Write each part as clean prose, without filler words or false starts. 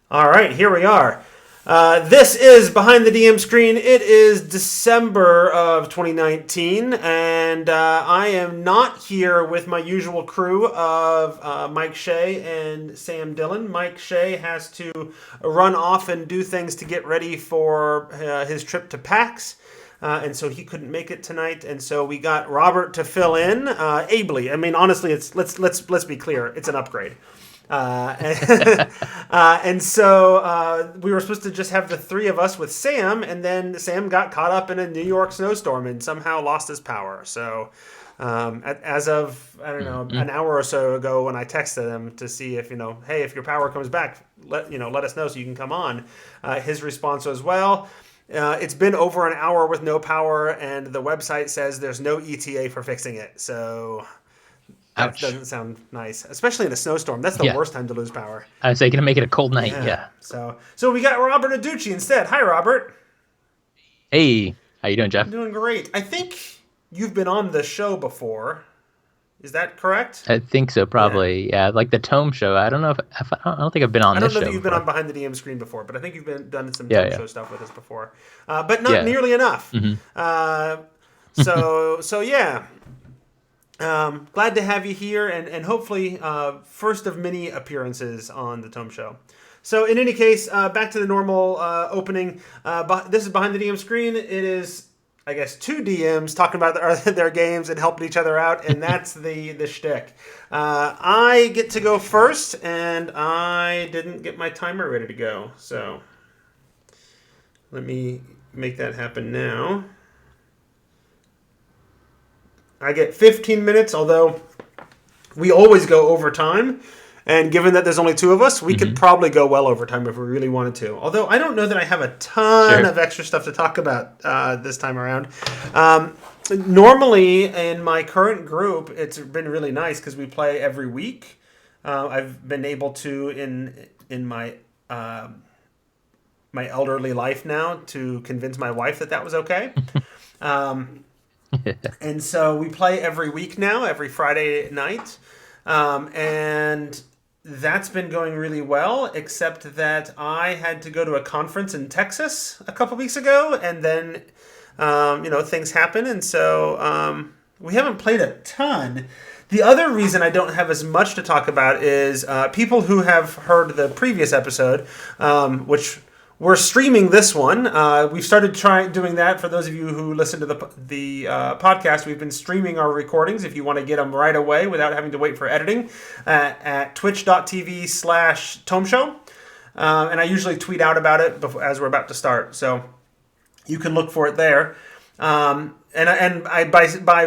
All right, here we are. This is Behind the DM Screen. It is December of 2019, and I am not here with my usual crew of Mike Shea and Sam Dillon. Mike Shea has to run off and do things to get ready for his trip to PAX. And so he couldn't make it tonight, and so we got Robert to fill in ably. I mean, honestly, let's be clear, it's an upgrade. And so we were supposed to just have the three of us with Sam, and then Sam got caught up in a New York snowstorm and somehow lost his power. So as of, I don't know, an hour or so ago when I texted him to see if, hey, if your power comes back, let us know so you can come on. His response was, well, it's been over an hour with no power, and the website says there's no ETA for fixing it. So... That Ouch. doesn't sound nice, especially in a snowstorm. That's the worst time to lose power. I was gonna make it a cold night. Yeah. So we got Robert Adducci instead. Hi, Robert. Hey, how you doing, Jeff? I'm doing great. I think you've been on the show before. Is that correct? I think so, probably. Yeah, like the Tome Show. I don't know if I don't think I've been on this show. I don't know that you've before. been on Behind the DM Screen before, but I think you've done some Yeah, Tome Show stuff with us before, but not nearly enough. So yeah. Glad to have you here, and hopefully first of many appearances on the Tome Show. So in any case, back to the normal opening. This is Behind the DM Screen. It is, I guess, two DMs talking about their games and helping each other out, and that's the shtick. I get to go first, and I didn't get my timer ready to go. So let me make that happen now. I get 15 minutes, although we always go over time. And given that there's only two of us, we could probably go well over time if we really wanted to. Although I don't know that I have a ton of extra stuff to talk about this time around. Normally, in my current group, it's been really nice because we play every week. I've been able to, in my my elderly life now, to convince my wife that was okay. And so we play every week now, every Friday night. And that's been going really well, except that I had to go to a conference in Texas a couple weeks ago. And then, things happen. And so we haven't played a ton. The other reason I don't have as much to talk about is people who have heard the previous episode, which... We're streaming this one. We've started doing that. For those of you who listen to the podcast, we've been streaming our recordings if you want to get them right away without having to wait for editing at twitch.tv/Tome Show. And I usually tweet out about it as we're about to start. So you can look for it there. By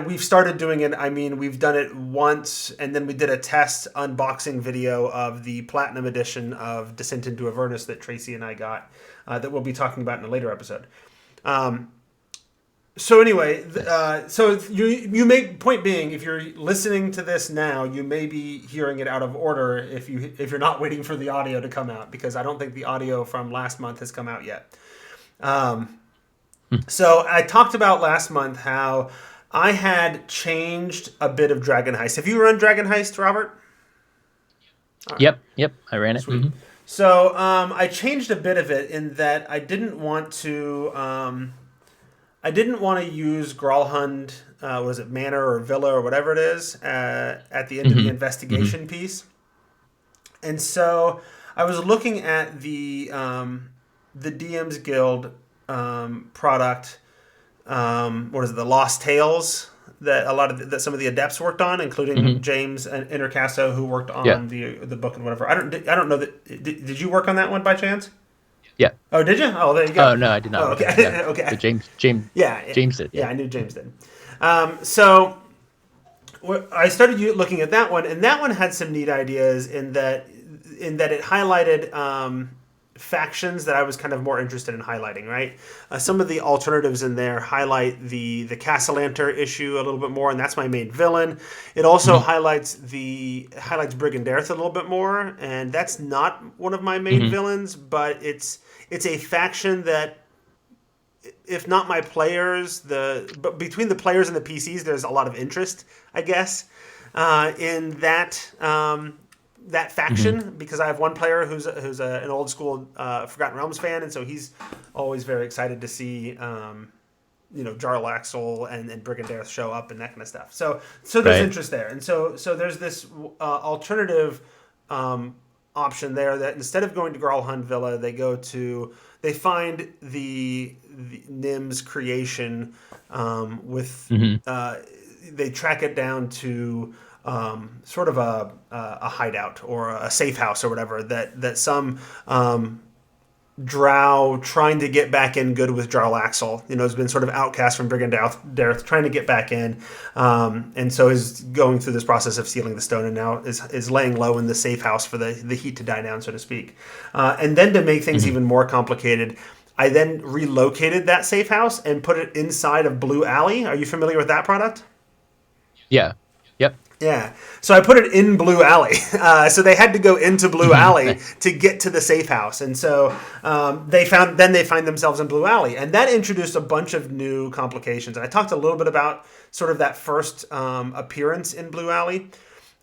we've started doing it, I mean we've done it once, and then we did a test unboxing video of the Platinum Edition of Descent into Avernus that Tracy and I got, that we'll be talking about in a later episode. So anyway, so you make point being, if you're listening to this now, you may be hearing it out of order if you're not waiting for the audio to come out, because I don't think the audio from last month has come out yet. So I talked about last month how I had changed a bit of Dragon Heist. Have you run Dragon Heist, Robert? Yep, I ran it. Sweet. So I changed a bit of it in that I didn't want to use Gralhund, was it Manor or Villa or whatever it is, at the end of the investigation piece. And so I was looking at the DM's Guild product, what is it, the Lost Tales, that some of the adepts worked on, including James and Intercasso, who worked on the book and whatever. I don't know that. Did you work on that one by chance? Yeah. Oh, did you? Oh, there you go. Oh no, I did not. Oh, okay. Yeah. Okay. But James did. Yeah, I knew James did. So I started looking at that one, and that one had some neat ideas in that it highlighted factions that I was kind of more interested in highlighting, right? Some of the alternatives in there highlight the Castellanter issue a little bit more, and that's my main villain. It also highlights Brigandareth a little bit more, and that's not one of my main villains, but it's a faction that, if not my players, but between the players and the PCs, there's a lot of interest, I guess, in that that faction because I have one player who's an old school Forgotten Realms fan, and so he's always very excited to see Jarlaxle and Brigandaire show up and that kind of stuff. So there's interest there, and so there's this alternative option there that instead of going to Gralhund Villa, they find the Nim's creation they track it down to sort of a hideout or a safe house or whatever that some drow trying to get back in good with Jarlaxle, has been sort of outcast from Brigandaire, trying to get back in, and so is going through this process of sealing the stone, and now is laying low in the safe house for the heat to die down, so to speak. And then to make things even more complicated, I then relocated that safe house and put it inside of Blue Alley. Are you familiar with that product? Yeah. Yep. Yeah. So I put it in Blue Alley. So they had to go into Blue Alley to get to the safe house. And so they find themselves in Blue Alley. And that introduced a bunch of new complications. And I talked a little bit about sort of that first appearance in Blue Alley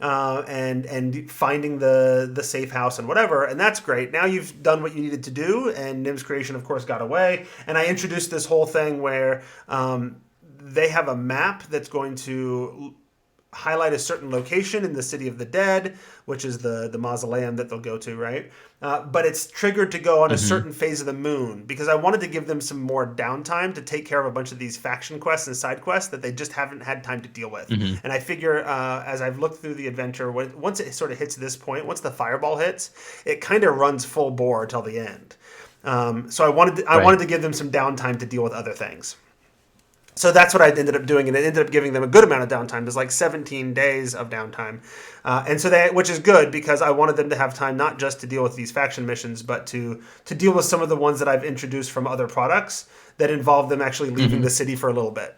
and finding the safe house and whatever. And that's great. Now you've done what you needed to do. And Nim's creation, of course, got away. And I introduced this whole thing where they have a map that's going to highlight a certain location in the City of the Dead, which is the mausoleum that they'll go to, right? But it's triggered to go on a certain phase of the moon because I wanted to give them some more downtime to take care of a bunch of these faction quests and side quests that they just haven't had time to deal with. And I figure as I've looked through the adventure, once it sort of hits this point, once the fireball hits, it kind of runs full bore till the end. So I wanted to give them some downtime to deal with other things. So that's what I ended up doing, and it ended up giving them a good amount of downtime. There's like 17 days of downtime, and so which is good because I wanted them to have time not just to deal with these faction missions, but to deal with some of the ones that I've introduced from other products that involve them actually leaving the city for a little bit.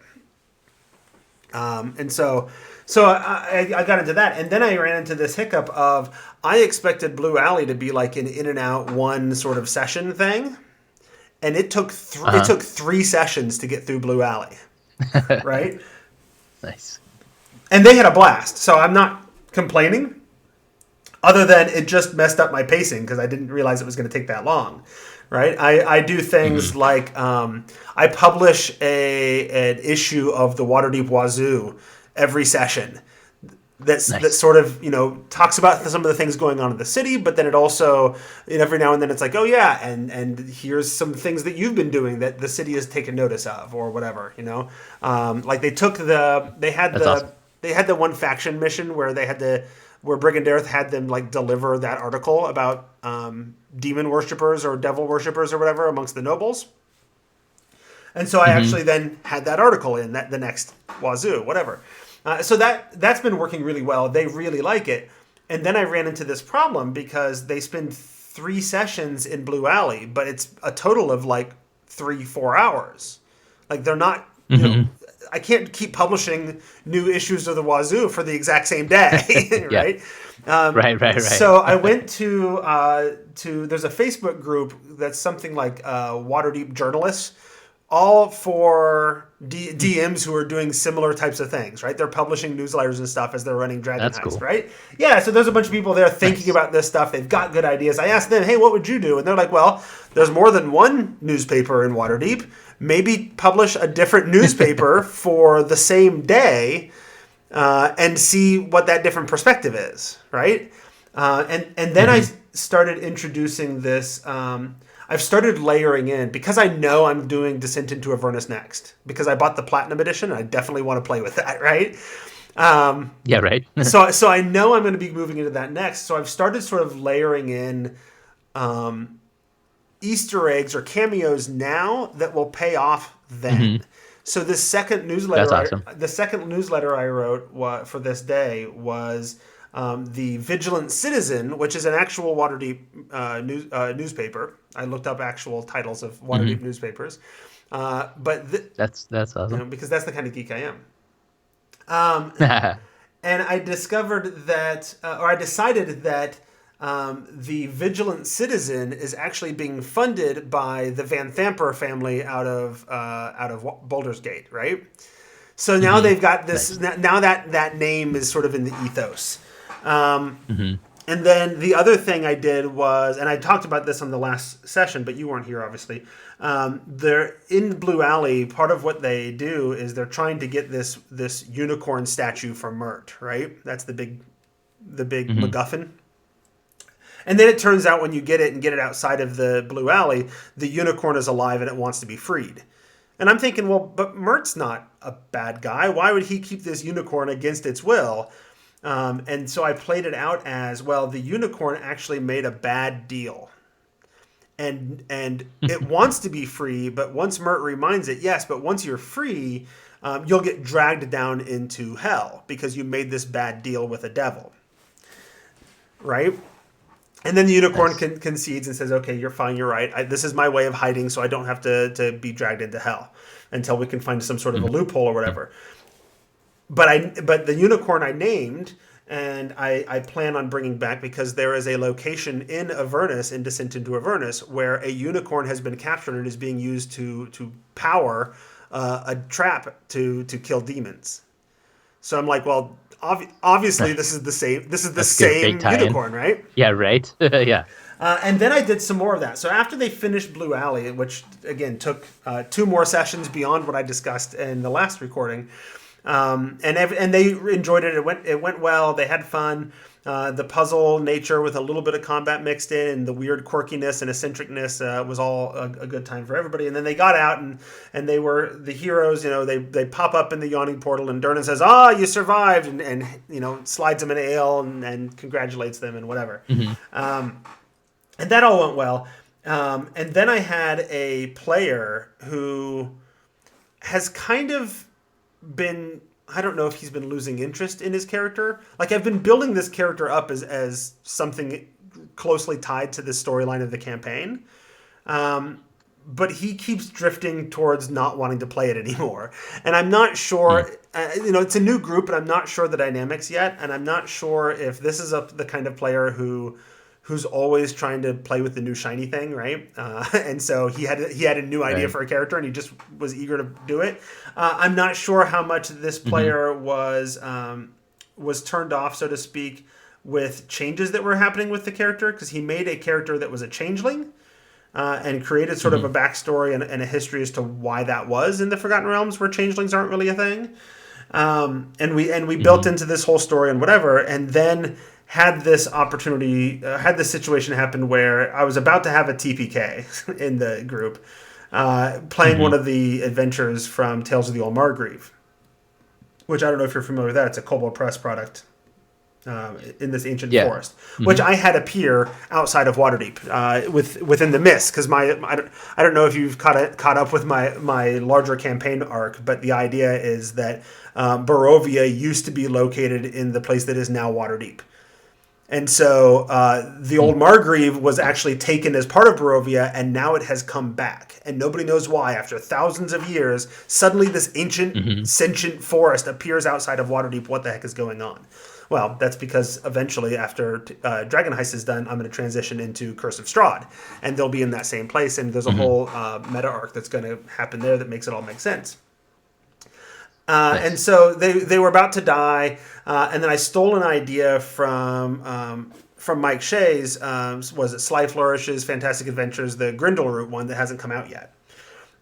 And so I got into that, and then I ran into this hiccup of I expected Blue Alley to be like an in and out one sort of session thing, and it took 3 sessions to get through Blue Alley. Right? Nice. And they had a blast, so I'm not complaining, other than it just messed up my pacing because I didn't realize it was going to take that long. Right? I do things like I publish an issue of the Waterdeep Wazoo every session. That sort of, talks about some of the things going on in the city, but then it also, every now and then it's like, oh yeah, and here's some things that you've been doing that the city has taken notice of or whatever, like they had the one faction mission where where Brigandaire had them like deliver that article about demon worshippers or devil worshippers or whatever amongst the nobles. And so I actually then had that article in the next Wazoo, whatever. So that's been working really well. They really like it. And then I ran into this problem because they spend 3 sessions in Blue Alley, but it's a total of like 3-4 hours. Like they're not, I can't keep publishing new issues of the Wazoo for the exact same day, right? Right. So I went to there's a Facebook group that's something like Waterdeep journalists, all for DMs who are doing similar types of things, right? They're publishing newsletters and stuff as they're running Dragon Heist, cool. Right? Yeah, so there's a bunch of people there thinking about this stuff. They've got good ideas. I asked them, hey, what would you do? And they're like, well, there's more than one newspaper in Waterdeep. Maybe publish a different newspaper for the same day and see what that different perspective is, right? And then I started introducing this... I've started layering in because I know I'm doing Descent into Avernus next because I bought the Platinum Edition and I definitely want to play with that, right? Yeah, right. so I know I'm going to be moving into that next. So I've started sort of layering in Easter eggs or cameos now that will pay off then. So the second newsletter, I wrote for this day was the Vigilant Citizen, which is an actual Waterdeep newspaper. I looked up actual titles of Waterdeep newspapers, but that's awesome because that's the kind of geek I am. And I discovered that, or I decided that the Vigilant Citizen is actually being funded by the Van Thamper family out of Baldur's Gate, right? So now they've got this. Nice. Now that name is sort of in the ethos. And then the other thing I did was, and I talked about this on the last session, but you weren't here, obviously. They're in Blue Alley. Part of what they do is they're trying to get this unicorn statue from Mert, right? That's the big MacGuffin. And then it turns out when you get it outside of the Blue Alley, the unicorn is alive and it wants to be freed. And I'm thinking, well, but Mert's not a bad guy. Why would he keep this unicorn against its will? And so I played it out as, well, the unicorn actually made a bad deal. And it wants to be free, but once Mert reminds it, yes, but once you're free, you'll get dragged down into hell because you made this bad deal with a devil. Right? And then the unicorn concedes and says, okay, you're fine, you're right. This is my way of hiding so I don't have to be dragged into hell until we can find some sort of a loophole or whatever. But the unicorn I named, and I plan on bringing back because there is a location in Avernus, in Descent into Avernus, where a unicorn has been captured and is being used to power a trap to kill demons. So I'm like, well, obviously this is the same. This is the same unicorn, right? Yeah, right. Yeah. And then I did some more of that. So after they finished Blue Alley, which again took 2 more sessions beyond what I discussed in the last recording, and they enjoyed it. It went well. They had fun. The puzzle nature with a little bit of combat mixed in, and the weird quirkiness and eccentricness was all a good time for everybody. And then they got out, and they were the heroes. You know, they pop up in the yawning portal, and Durnan says, you survived, and you know, slides them an ale and congratulates them and whatever. And that all went well. And then I had a player who has kind of been, I don't know if he's been losing interest in his character. Like, I've been building this character up as something closely tied to the storyline of the campaign. But he keeps drifting towards not wanting to play it anymore. And I'm not sure, it's a new group, and I'm not sure the dynamics yet. And I'm not sure if this is the kind of player who's always trying to play with the new shiny thing, right? And so he had a new idea for a character, and he just was eager to do it. I'm not sure how much this player was turned off, so to speak, with changes that were happening with the character, because he made a character that was a changeling, and created sort of a backstory and a history as to why that was in the Forgotten Realms, where changelings aren't really a thing. And we built into this whole story and whatever, and then had this situation happen where I was about to have a TPK in the group, playing one of the adventures from Tales of the Old Margrave, which I don't know if you're familiar with that. It's a Kobold Press product in this ancient forest, which I had appear outside of Waterdeep within the mist, because I don't know if you've caught up with my larger campaign arc, but the idea is that Barovia used to be located in the place that is now Waterdeep. And so the old Margrave was actually taken as part of Barovia, and now it has come back. And nobody knows why. After thousands of years, suddenly this ancient, sentient forest appears outside of Waterdeep. What the heck is going on? Well, that's because eventually, after Dragon Heist is done, I'm going to transition into Curse of Strahd. And they'll be in that same place, and there's a whole meta arc that's going to happen there that makes it all make sense. And so they were about to die, and then I stole an idea from Mike Shea's, was it Sly Flourishes, Fantastic Adventures, the Grindelroot one that hasn't come out yet.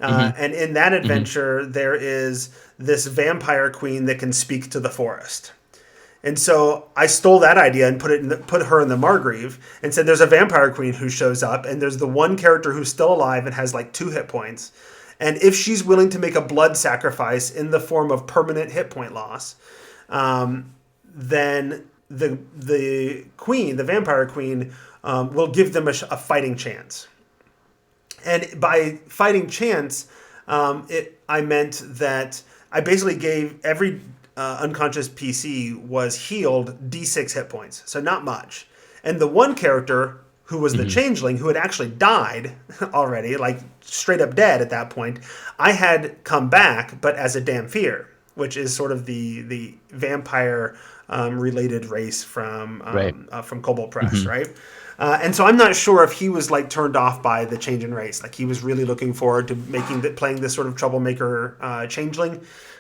And in that adventure, there is this vampire queen that can speak to the forest. And so I stole that idea and put her in the Margrave and said there's a vampire queen who shows up, and there's the one character who's still alive and has like 2 hit points. And if she's willing to make a blood sacrifice in the form of permanent hit point loss, then the queen, the vampire queen, will give them a fighting chance. And by fighting chance, I meant that I basically gave every unconscious PC was healed D6 hit points, so not much. And the one character who was the changeling, who had actually died already, like straight up dead at that point, I had come back, but as a Damphir, which is sort of the vampire related race from Kobold Press, right? And so I'm not sure if he was like turned off by the change in race. Like he was really looking forward to playing this sort of troublemaker changeling.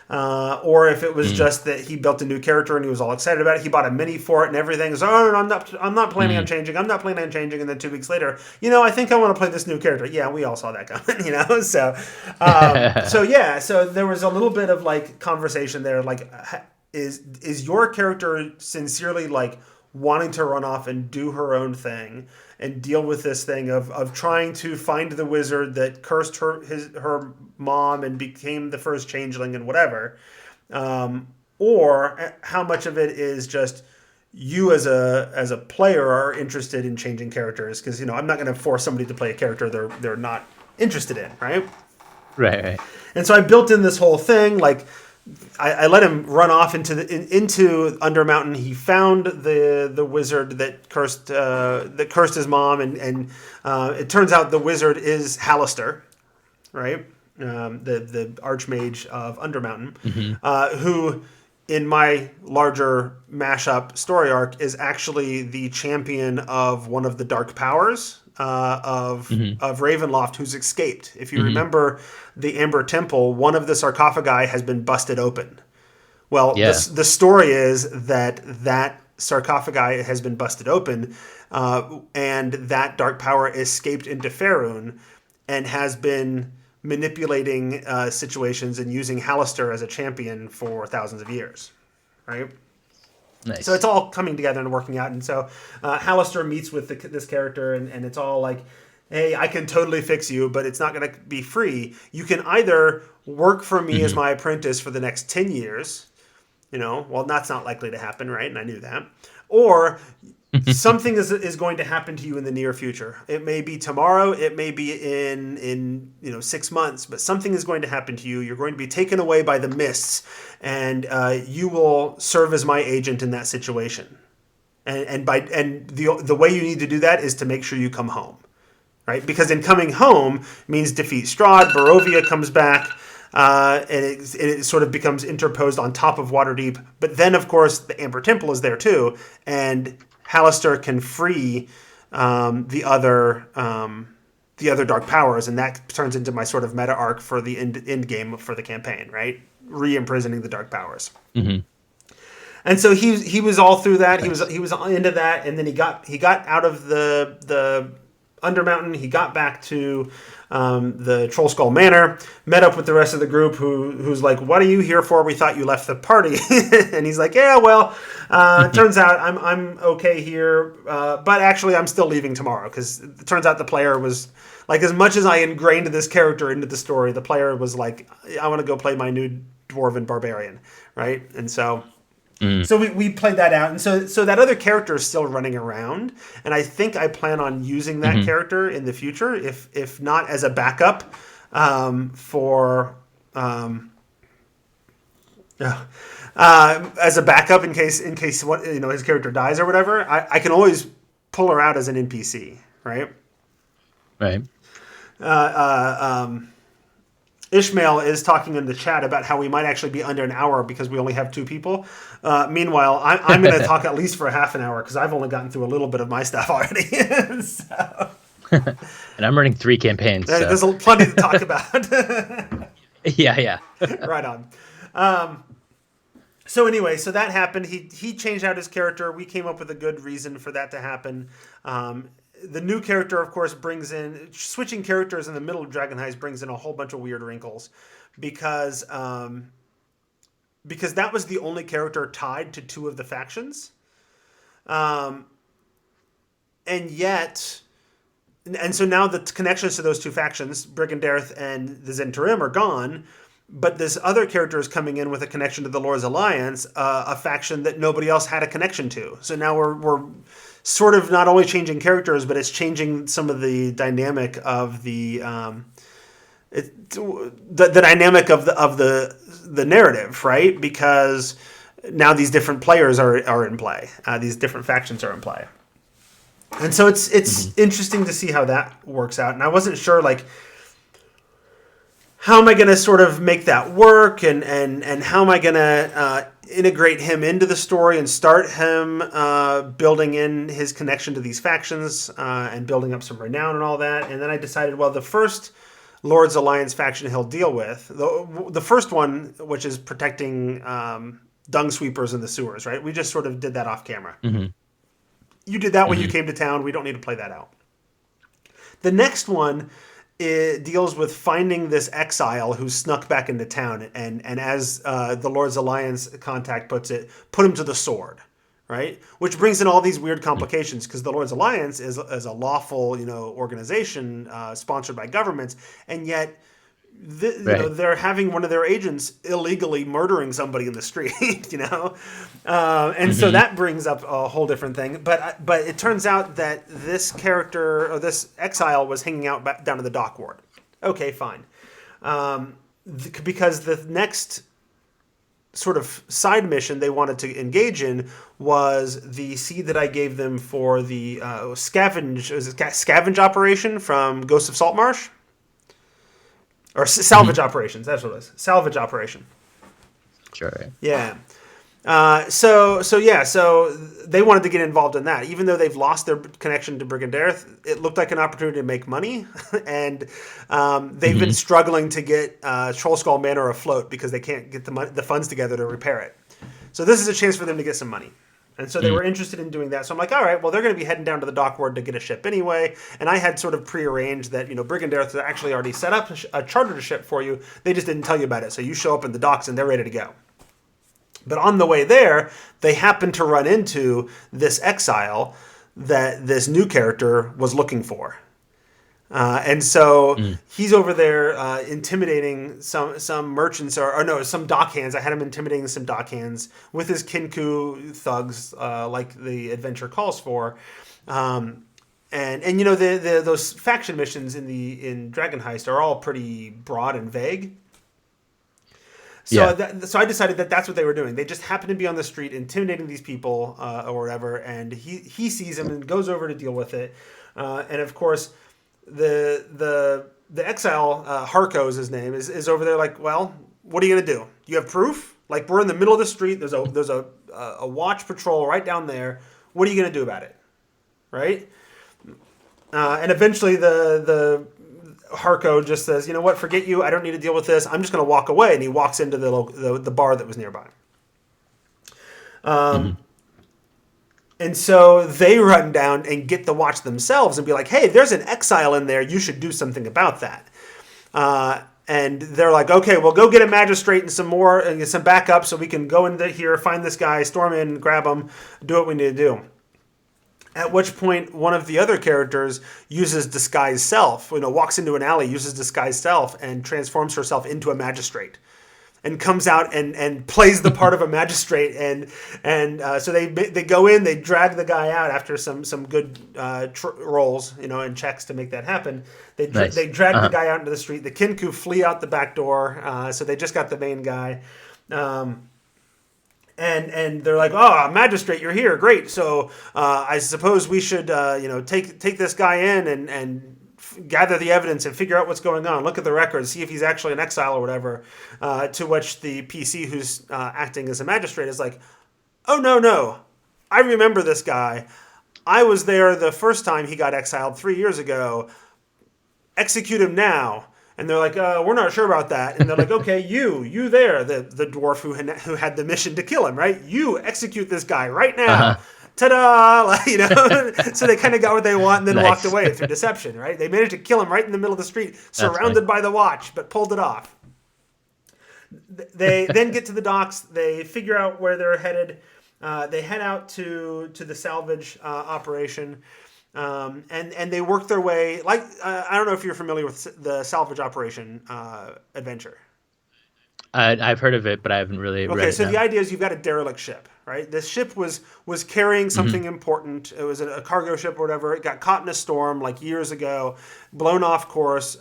or if it was just that he built a new character and he was all excited about it. He bought a mini for it and everything. So, oh, no, I'm not planning on changing. I'm not planning on changing. And then 2 weeks later, I think I want to play this new character. Yeah, we all saw that coming, So, so there was a little bit of like conversation there. Like, is your character sincerely like wanting to run off and do her own thing and deal with this thing of trying to find the wizard that cursed her mom and became the first changeling and whatever, or how much of it is just you as a player are interested in changing characters? Because I'm not going to force somebody to play a character they're not interested in, right? Right. And so I built in this whole thing like. I let him run off into Undermountain. He found the wizard that cursed his mom, and it turns out the wizard is Hallister, right? The Archmage of Undermountain, who, in my larger mashup story arc, is actually the champion of one of the dark powers of Ravenloft, who's escaped. If you remember the Amber Temple, one of the sarcophagi has been busted open. Well, the story is that sarcophagi has been busted open, and that dark power escaped into Faerun and has been manipulating situations and using Hallister as a champion for thousands of years, right? Nice. So it's all coming together and working out. And so Hallister meets with this character, and it's all like, hey, I can totally fix you, but it's not going to be free. You can either work for me as my apprentice for the next 10 years, well, that's not likely to happen, right? And I knew that. Or something is going to happen to you in the near future. It may be tomorrow. It may be in 6 months, but something is going to happen to you. You're going to be taken away by the mists, and you will serve as my agent in that situation. And the way you need to do that is to make sure you come home, right? Because in coming home means defeat Strahd. Barovia comes back. And it sort of becomes interposed on top of Waterdeep. But then, of course, the Amber Temple is there too, and Hallister can free the other dark powers, and that turns into my sort of meta arc for the end game for the campaign, right? Re-imprisoning the dark powers. And so he was all through that. He was into that, and then he got out of the Undermountain. He got back to the Trollskull Manor, met up with the rest of the group who's like, what are you here for? We thought you left the party. And he's like, yeah, well, turns out I'm okay here, but actually I'm still leaving tomorrow, because it turns out the player was like, as much as I ingrained this character into the story, the player was like, I want to go play my new Dwarven Barbarian, right? And so... So we played that out, and so that other character is still running around, and I think I plan on using that character in the future, if not as a backup as a backup in case his character dies or whatever. I can always pull her out as an NPC, right? Right. Ishmael is talking in the chat about how we might actually be under an hour because we only have 2 people. Meanwhile, I'm going to talk at least for half an hour because I've only gotten through a little bit of my stuff already. So. And I'm running 3 campaigns. So. There's plenty to talk about. Yeah. Right on. So anyway, so that happened. He changed out his character. We came up with a good reason for that to happen. The new character, of course, brings in... Switching characters in the middle of Dragon Heist brings in a whole bunch of weird wrinkles because that was the only character tied to 2 of the factions. And so now the connections to those 2 factions, Brigandareth and the Zhentarim, are gone, but this other character is coming in with a connection to the Lord's Alliance, a faction that nobody else had a connection to. So now we're sort of not only changing characters, but it's changing some of the dynamic of the dynamic of the narrative, right? Because now these different players are in play. These different factions are in play. And so it's interesting to see how that works out. And I wasn't sure, like, how am I going to sort of make that work, and how am I going to integrate him into the story and start him building in his connection to these factions and building up some renown and all that. And then I decided, well, the first Lord's Alliance faction he'll deal with. The first one, which is protecting dung sweepers in the sewers, right? We just sort of did that off camera. Mm-hmm. You did that when you came to town. We don't need to play that out. The next one, it deals with finding this exile who snuck back into town, and as the Lord's Alliance contact puts it, put him to the sword, right? Which brings in all these weird complications because the Lord's Alliance is a lawful, organization sponsored by governments, and yet they're having one of their agents illegally murdering somebody in the street, and so that brings up a whole different thing. But it turns out that this character or this exile was hanging out back down to the dock ward. Okay, fine, because the next sort of side mission they wanted to engage in was the seed that I gave them for the scavenge operation from Ghosts of Saltmarsh. Or salvage operations, that's what it is. Salvage operation. Sure. Yeah. So they wanted to get involved in that. Even though they've lost their connection to Brigandareth, it looked like an opportunity to make money. And they've been struggling to get Trollskull Manor afloat because they can't get the funds together to repair it. So this is a chance for them to get some money. And so they were interested in doing that. So I'm like, all right, well, they're going to be heading down to the dockward to get a ship anyway. And I had sort of prearranged that, Brigandareth had actually already set up a chartered ship for you. They just didn't tell you about it. So you show up in the docks and they're ready to go. But on the way there, they happen to run into this exile that this new character was looking for. And so he's over there intimidating some merchants or some dockhands. I had him intimidating some dockhands with his Kinku thugs, like the adventure calls for. And those faction missions in Dragon Heist are all pretty broad and vague. So so I decided that that's what they were doing. They just happened to be on the street intimidating these people or whatever, and he sees him and goes over to deal with it. And of course, the exile, Harko is his name, is over there like, well, what are you going to do? You have proof? Like, we're in the middle of the street. There's a watch patrol right down there. What are you going to do about it? Right? And eventually the Harko just says, you know what, forget you. I don't need to deal with this. I'm just going to walk away. And he walks into the bar that was nearby. And so they run down and get the watch themselves and be like, hey, there's an exile in there. You should do something about that. And they're like, okay, well, go get a magistrate and some more and get some backup so we can go into here, find this guy, storm in, grab him, do what we need to do. At which point, one of the other characters uses disguise self, walks into an alley, uses disguise self, and transforms herself into a magistrate. And comes out and plays the part of a magistrate, and so they go in, they drag the guy out after some good rolls, and checks to make that happen. They drag the guy out into the street. The Kinku flee out the back door, so they just got the main guy, and they're like, oh, magistrate, you're here, great. So I suppose we should take this guy in and gather the evidence and figure out what's going on. Look at the records, see if he's actually an exile or whatever. To which the PC who's acting as a magistrate is like, oh, no. I remember this guy. I was there the first time he got exiled 3 years ago. Execute him now. And they're like, we're not sure about that. And they're like, okay, you there, the dwarf who had the mission to kill him, right? You execute this guy right now. Ta-da! So they kind of got what they want and then walked away through deception, right? They managed to kill him right in the middle of the street, surrounded by the watch, but pulled it off. They then get to the docks. They figure out where they're headed. They head out to the salvage operation, and they work their way. Like I don't know if you're familiar with the salvage operation adventure. I've heard of it, but I haven't really read it. Okay, so the idea is you've got a derelict ship, right? This ship was carrying something important. It was a cargo ship or whatever. It got caught in a storm like years ago, blown off course,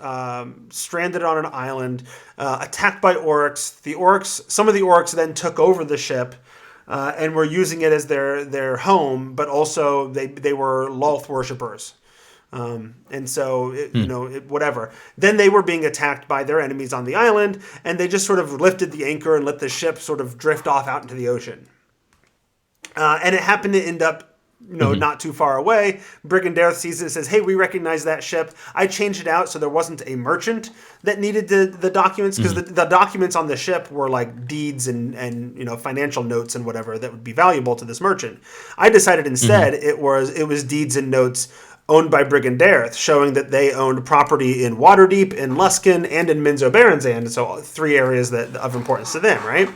stranded on an island, attacked by orcs. Some of the orcs then took over the ship and were using it as their home, but also they were Lolth worshippers. And so, whatever. Then they were being attacked by their enemies on the island, and they just sort of lifted the anchor and let the ship sort of drift off out into the ocean. And it happened to end up not too far away. Brigandere sees it and says, hey, we recognize that ship. I changed it out so there wasn't a merchant that needed the documents, because the documents on the ship were like deeds and financial notes and whatever that would be valuable to this merchant. I decided instead it was deeds and notes owned by Brigandere, showing that they owned property in Waterdeep, in Luskan, and in Minzo Baranzan, so 3 areas that of importance to them, right?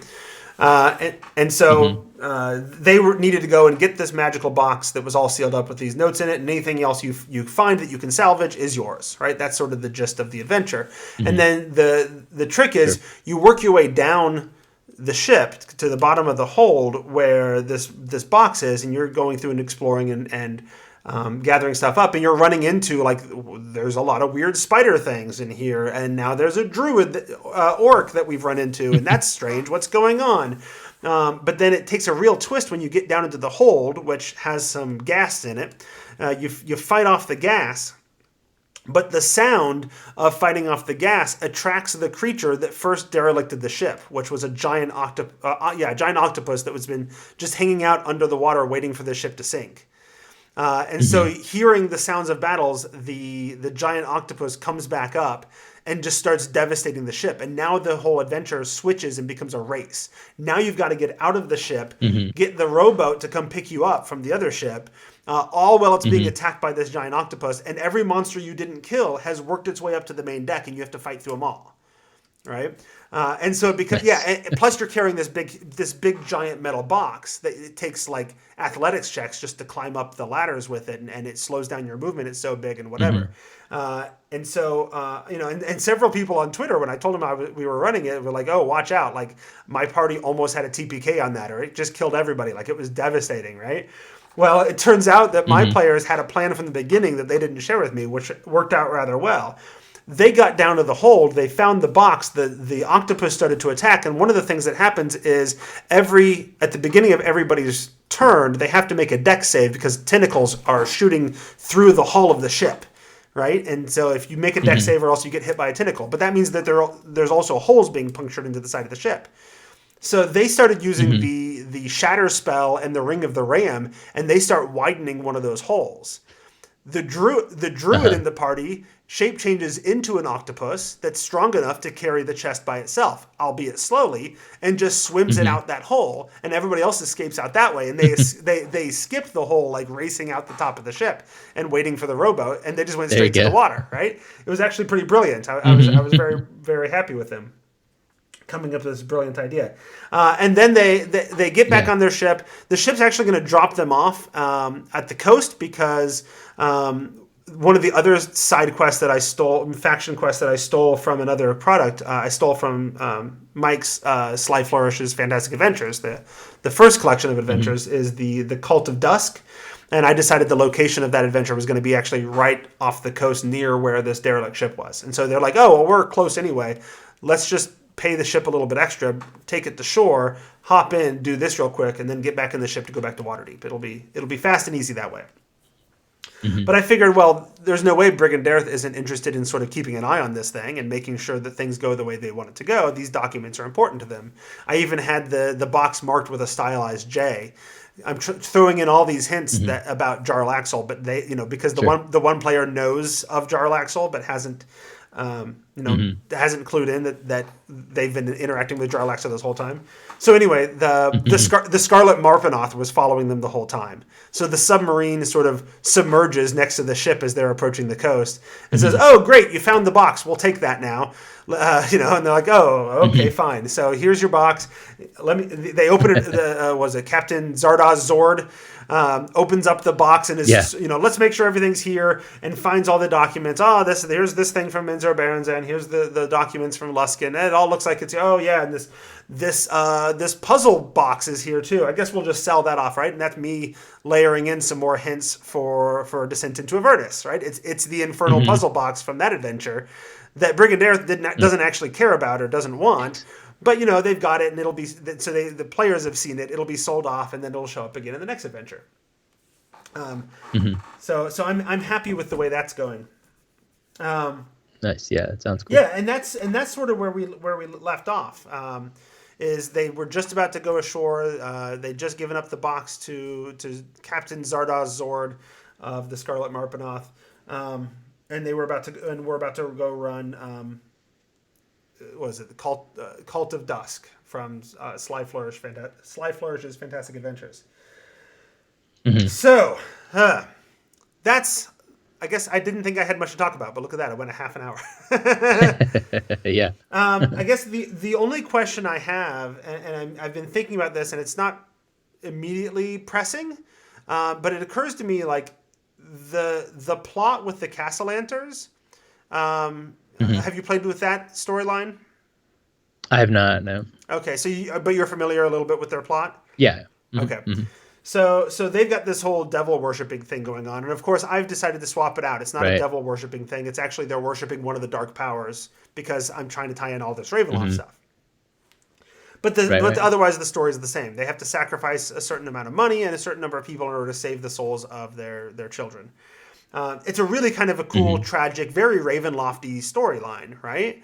So they needed to go and get this magical box that was all sealed up with these notes in it, and anything else you find that you can salvage is yours, right? That's sort of the gist of the adventure. And then the trick is you work your way down the ship to the bottom of the hold where this box is, and you're going through and exploring and gathering stuff up, and you're running into, like, there's a lot of weird spider things in here, and now there's a druid orc that we've run into, and that's strange. What's going on? But then it takes a real twist when you get down into the hold, which has some gas in it. You fight off the gas, but the sound of fighting off the gas attracts the creature that first derelicted the ship, which was a giant octopus that was been just hanging out under the water waiting for the ship to sink. So hearing the sounds of battles, the giant octopus comes back up and just starts devastating the ship. And now the whole adventure switches and becomes a race. Now you've got to get out of the ship, get the rowboat to come pick you up from the other ship, all while it's being attacked by this giant octopus. And every monster you didn't kill has worked its way up to the main deck, and you have to fight through them all. Right? And so because plus you're carrying this big giant metal box that it takes like athletics checks just to climb up the ladders with it, and it slows down your movement. It's so big and whatever. And several people on Twitter, when I told them we were running it, were like, "Oh, watch out! Like, my party almost had a TPK on that, or it just killed everybody. Like, it was devastating, right?" Well, it turns out that my players had a plan from the beginning that they didn't share with me, which worked out rather well. They got down to the hold, they found the box, the octopus started to attack, and one of the things that happens is at the beginning of everybody's turn, they have to make a deck save because tentacles are shooting through the hull of the ship, right? And so if you make a deck save or else you get hit by a tentacle. But that means that there's also holes being punctured into the side of the ship. So they started using the shatter spell and the ring of the ram, and they start widening one of those holes. The druid in the party shape changes into an octopus that's strong enough to carry the chest by itself, albeit slowly, and just swims it out that hole, and everybody else escapes out that way. And they skipped the hole, like racing out the top of the ship and waiting for the rowboat, and they just went straight to the water. Right? It was actually pretty brilliant. I was very, very happy with them coming up with this brilliant idea. And then they get back on their ship. The ship's actually going to drop them off at the coast because one of the other side quests that I stole, faction quests that I stole from another product, I stole from Mike's Sly Flourish's Fantastic Adventures. The first collection of adventures is the Cult of Dusk. And I decided the location of that adventure was going to be actually right off the coast near where this derelict ship was. And so they're like, oh, well, we're close anyway. Let's just pay the ship a little bit extra, take it to shore, hop in, do this real quick, and then get back in the ship to go back to Waterdeep. It'll be fast and easy that way. But I figured, well, there's no way Brigandere isn't interested in sort of keeping an eye on this thing and making sure that things go the way they want it to go. These documents are important to them. I even had the box marked with a stylized J. I'm throwing in all these hints about Jarlaxle, but they, because the one player knows of Jarlaxle but hasn't hasn't clued in that they've been interacting with Jarlaxle this whole time. So anyway, the Scarlet Marpenoth was following them the whole time. So the submarine sort of submerges next to the ship as they're approaching the coast and says, "Oh, great, you found the box. We'll take that now." And they're like, "Oh, okay, fine. So here's your box. They open it. Was it Captain Zardoz Zord?" Opens up the box and is, let's make sure everything's here, and finds all the documents. Here's this thing from Minzo Baranzan. Here's the documents from Luskan. And it all looks like it's, and this puzzle box is here too. I guess we'll just sell that off, right? And that's me layering in some more hints for Descent into Avernus, right? It's the infernal puzzle box from that adventure that Brigandere doesn't actually care about or doesn't want. But they've got it, and it'll be so the players have seen it. It'll be sold off, and then it'll show up again in the next adventure. So I'm happy with the way that's going. Nice, yeah, that sounds cool. Yeah, and that's sort of where we left off. is they were just about to go ashore. They'd just given up the box to Captain Zardoz Zord of the Scarlet Marpenoth, and they were about to go run. What was it, the Cult of Dusk from Sly Flourish's Fantastic Adventures. Mm-hmm. So that's. I guess I didn't think I had much to talk about, but look at that. I went a half an hour. Yeah. I guess the only question I have, and I've been thinking about this, and it's not immediately pressing, but it occurs to me like the plot with the Castlanters. Have you played with that storyline? I have not, no. Okay, but you're familiar a little bit with their plot? Yeah. Mm-hmm. Okay. Mm-hmm. So they've got this whole devil worshipping thing going on, and of course I've decided to swap it out. It's not a devil worshipping thing. It's actually they're worshipping one of the dark powers because I'm trying to tie in all this Ravenloft stuff. But otherwise the story is the same. They have to sacrifice a certain amount of money and a certain number of people in order to save the souls of their children. It's a really kind of a cool, tragic, very Ravenlofty storyline, right?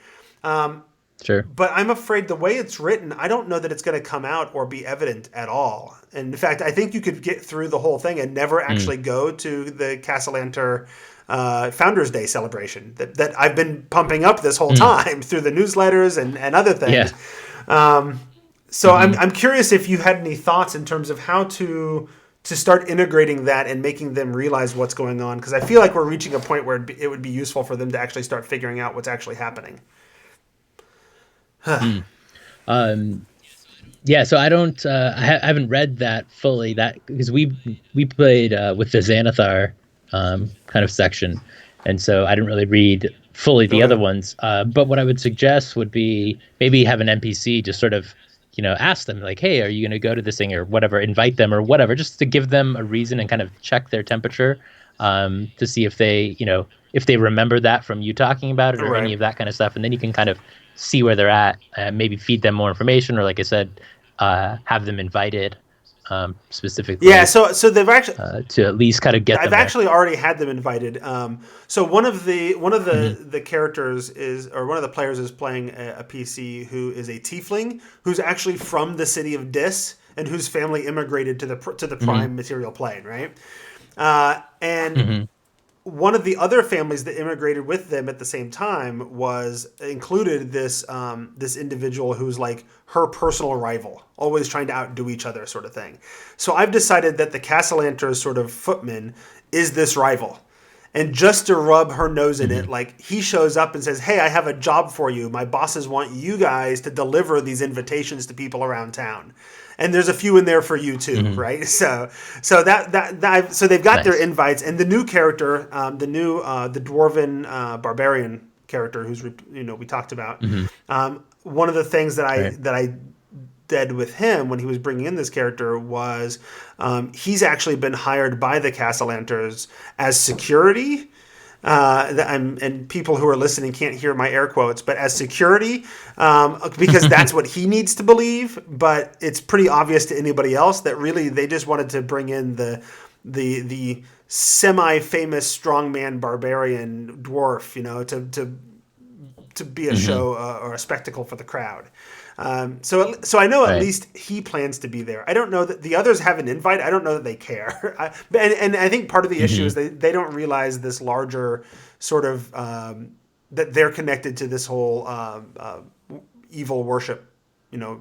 Sure. But I'm afraid the way it's written, I don't know that it's going to come out or be evident at all. And in fact, I think you could get through the whole thing and never actually go to the Castellanter Founders Day celebration that I've been pumping up this whole time through the newsletters and other things. Yeah. So I'm curious if you had any thoughts in terms of how to start integrating that and making them realize what's going on. Because I feel like we're reaching a point where it would be useful for them to actually start figuring out what's actually happening. Yeah, so I don't. I haven't read that fully. That because we played with the Xanathar kind of section, and so I didn't really read fully the other ones. But what I would suggest would be maybe have an NPC just sort of, ask them like, hey, are you going to go to this thing or whatever? Invite them or whatever, just to give them a reason and kind of check their temperature to see if they, if they remember that from you talking about it or any of that kind of stuff, and then you can kind of see where they're at, maybe feed them more information, or like I said, have them invited specifically. Yeah, so they've actually to at least kind of get. I've actually already had them invited. So one of the characters is, or one of the players is playing a PC who is a tiefling who's actually from the city of Dis and whose family immigrated to the Prime material plane, right? And one of the other families that immigrated with them at the same time included this individual who's like her personal rival, always trying to outdo each other, sort of thing. So I've decided that the Castellanter's sort of footman is this rival. And just to rub her nose in it, like he shows up and says, "Hey, I have a job for you. My bosses want you guys to deliver these invitations to people around town. And there's a few in there for you too, right?" So they've got their invites, and the new character, the dwarven barbarian character, who's we talked about. One of the things that I did with him when he was bringing in this character was he's actually been hired by the Castellanters as security. And people who are listening can't hear my air quotes, but as security, because that's what he needs to believe. But it's pretty obvious to anybody else that really they just wanted to bring in the semi-famous strongman barbarian dwarf, to be a show or a spectacle for the crowd. So I know at least he plans to be there. I don't know that the others have an invite. I don't know that they care. And I think part of the issue is they don't realize this larger sort of that they're connected to this whole evil worship,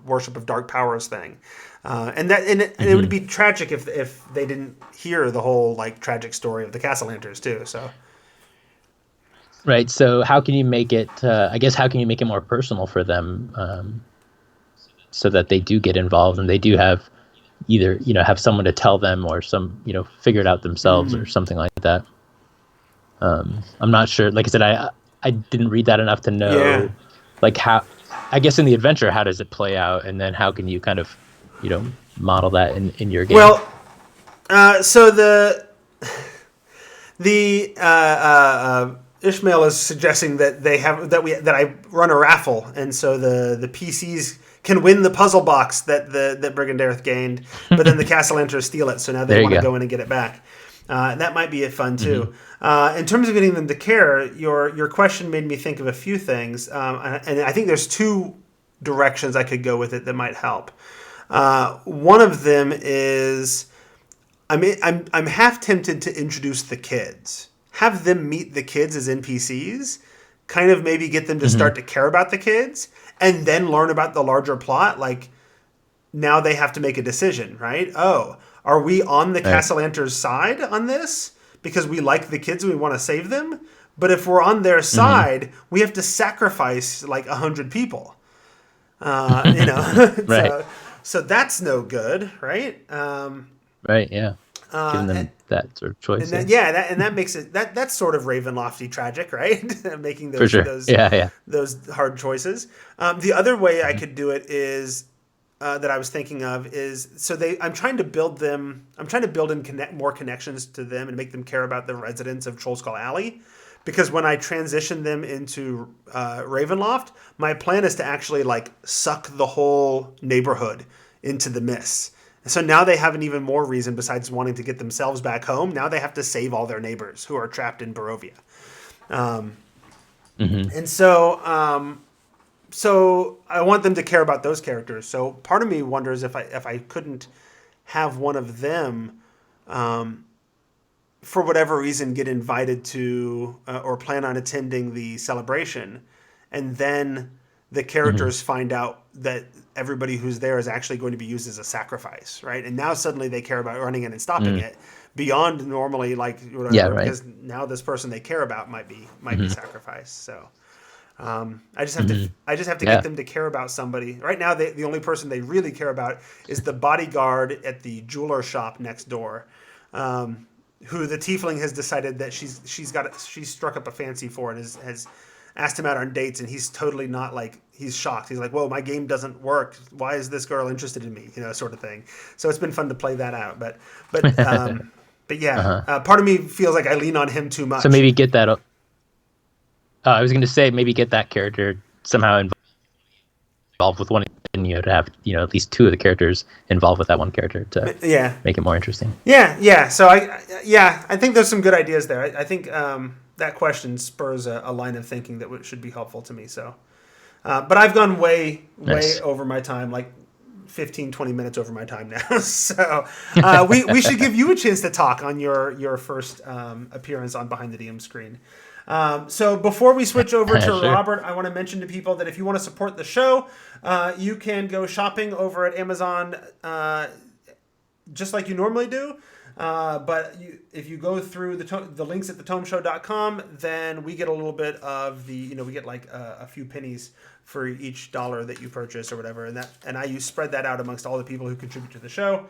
worship of dark powers thing. And it would be tragic if they didn't hear the whole like tragic story of the Castellanters too. So. Right. So how can you make it? I guess how can you make it more personal for them, so that they do get involved and they do have either have someone to tell them or some figure it out themselves or something like that. I'm not sure. Like I said, I didn't read that enough to know like how. I guess in the adventure, how does it play out, and then how can you kind of model that in your game? Well, so the Ishmael is suggesting that I run a raffle, and so the PCs can win the puzzle box that Brigandareth gained, but then the Castellanters steal it, so now they want to go in and get it back. That might be fun too. In terms of getting them to care, your question made me think of a few things, and I think there's two directions I could go with it that might help. One of them is I'm half tempted to introduce the kids, have them meet the kids as NPCs, kind of maybe get them to start to care about the kids, and then learn about the larger plot. Like now they have to make a decision, right? Oh, are we on the Castellanter's side on this because we like the kids and we want to save them? But if we're on their side, we have to sacrifice like 100 people. Right. So that's no good, right? Right. Yeah. Giving them that sort of choice. And that makes it that's sort of Ravenlofty tragic, right? Making those For sure. those hard choices. The other way I could do it is that I was thinking of is I'm trying to build in more connections to them and make them care about the residents of Trollskull Alley. Because when I transition them into Ravenloft, my plan is to actually like suck the whole neighborhood into the mists. And so now they have an even more reason besides wanting to get themselves back home. Now they have to save all their neighbors who are trapped in Barovia. And so I want them to care about those characters. So part of me wonders if I couldn't have one of them, for whatever reason, get invited to or plan on attending the celebration, and then the characters find out that everybody who's there is actually going to be used as a sacrifice, right? And now suddenly they care about running in and stopping it beyond normally, like whatever, because now this person they care about might be sacrificed. So I just have to get them to care about somebody. Right now, the only person they really care about is the bodyguard at the jeweler shop next door. Who the tiefling has decided that she's struck up a fancy for and has asked him out on dates, and he's totally not like, he's shocked. He's like, whoa, my game doesn't work. Why is this girl interested in me? Sort of thing. So it's been fun to play that out. But yeah, part of me feels like I lean on him too much. So maybe get that. I was going to say maybe get that character somehow involved with one. And to have at least two of the characters involved with that one character to make it more interesting. Yeah. So I think there's some good ideas there. I think that question spurs a line of thinking that should be helpful to me. So, but I've gone way over my time, like 15, 20 minutes over my time now. So we should give you a chance to talk on your first appearance on Behind the DM Screen. So before we switch over to Sure. Robert, I want to mention to people that if you want to support the show, you can go shopping over at Amazon just like you normally do. But if you go through the links at thetomeshow.com, then we get a little bit of we get like a few pennies for each dollar that you purchase or whatever. And I spread that out amongst all the people who contribute to the show.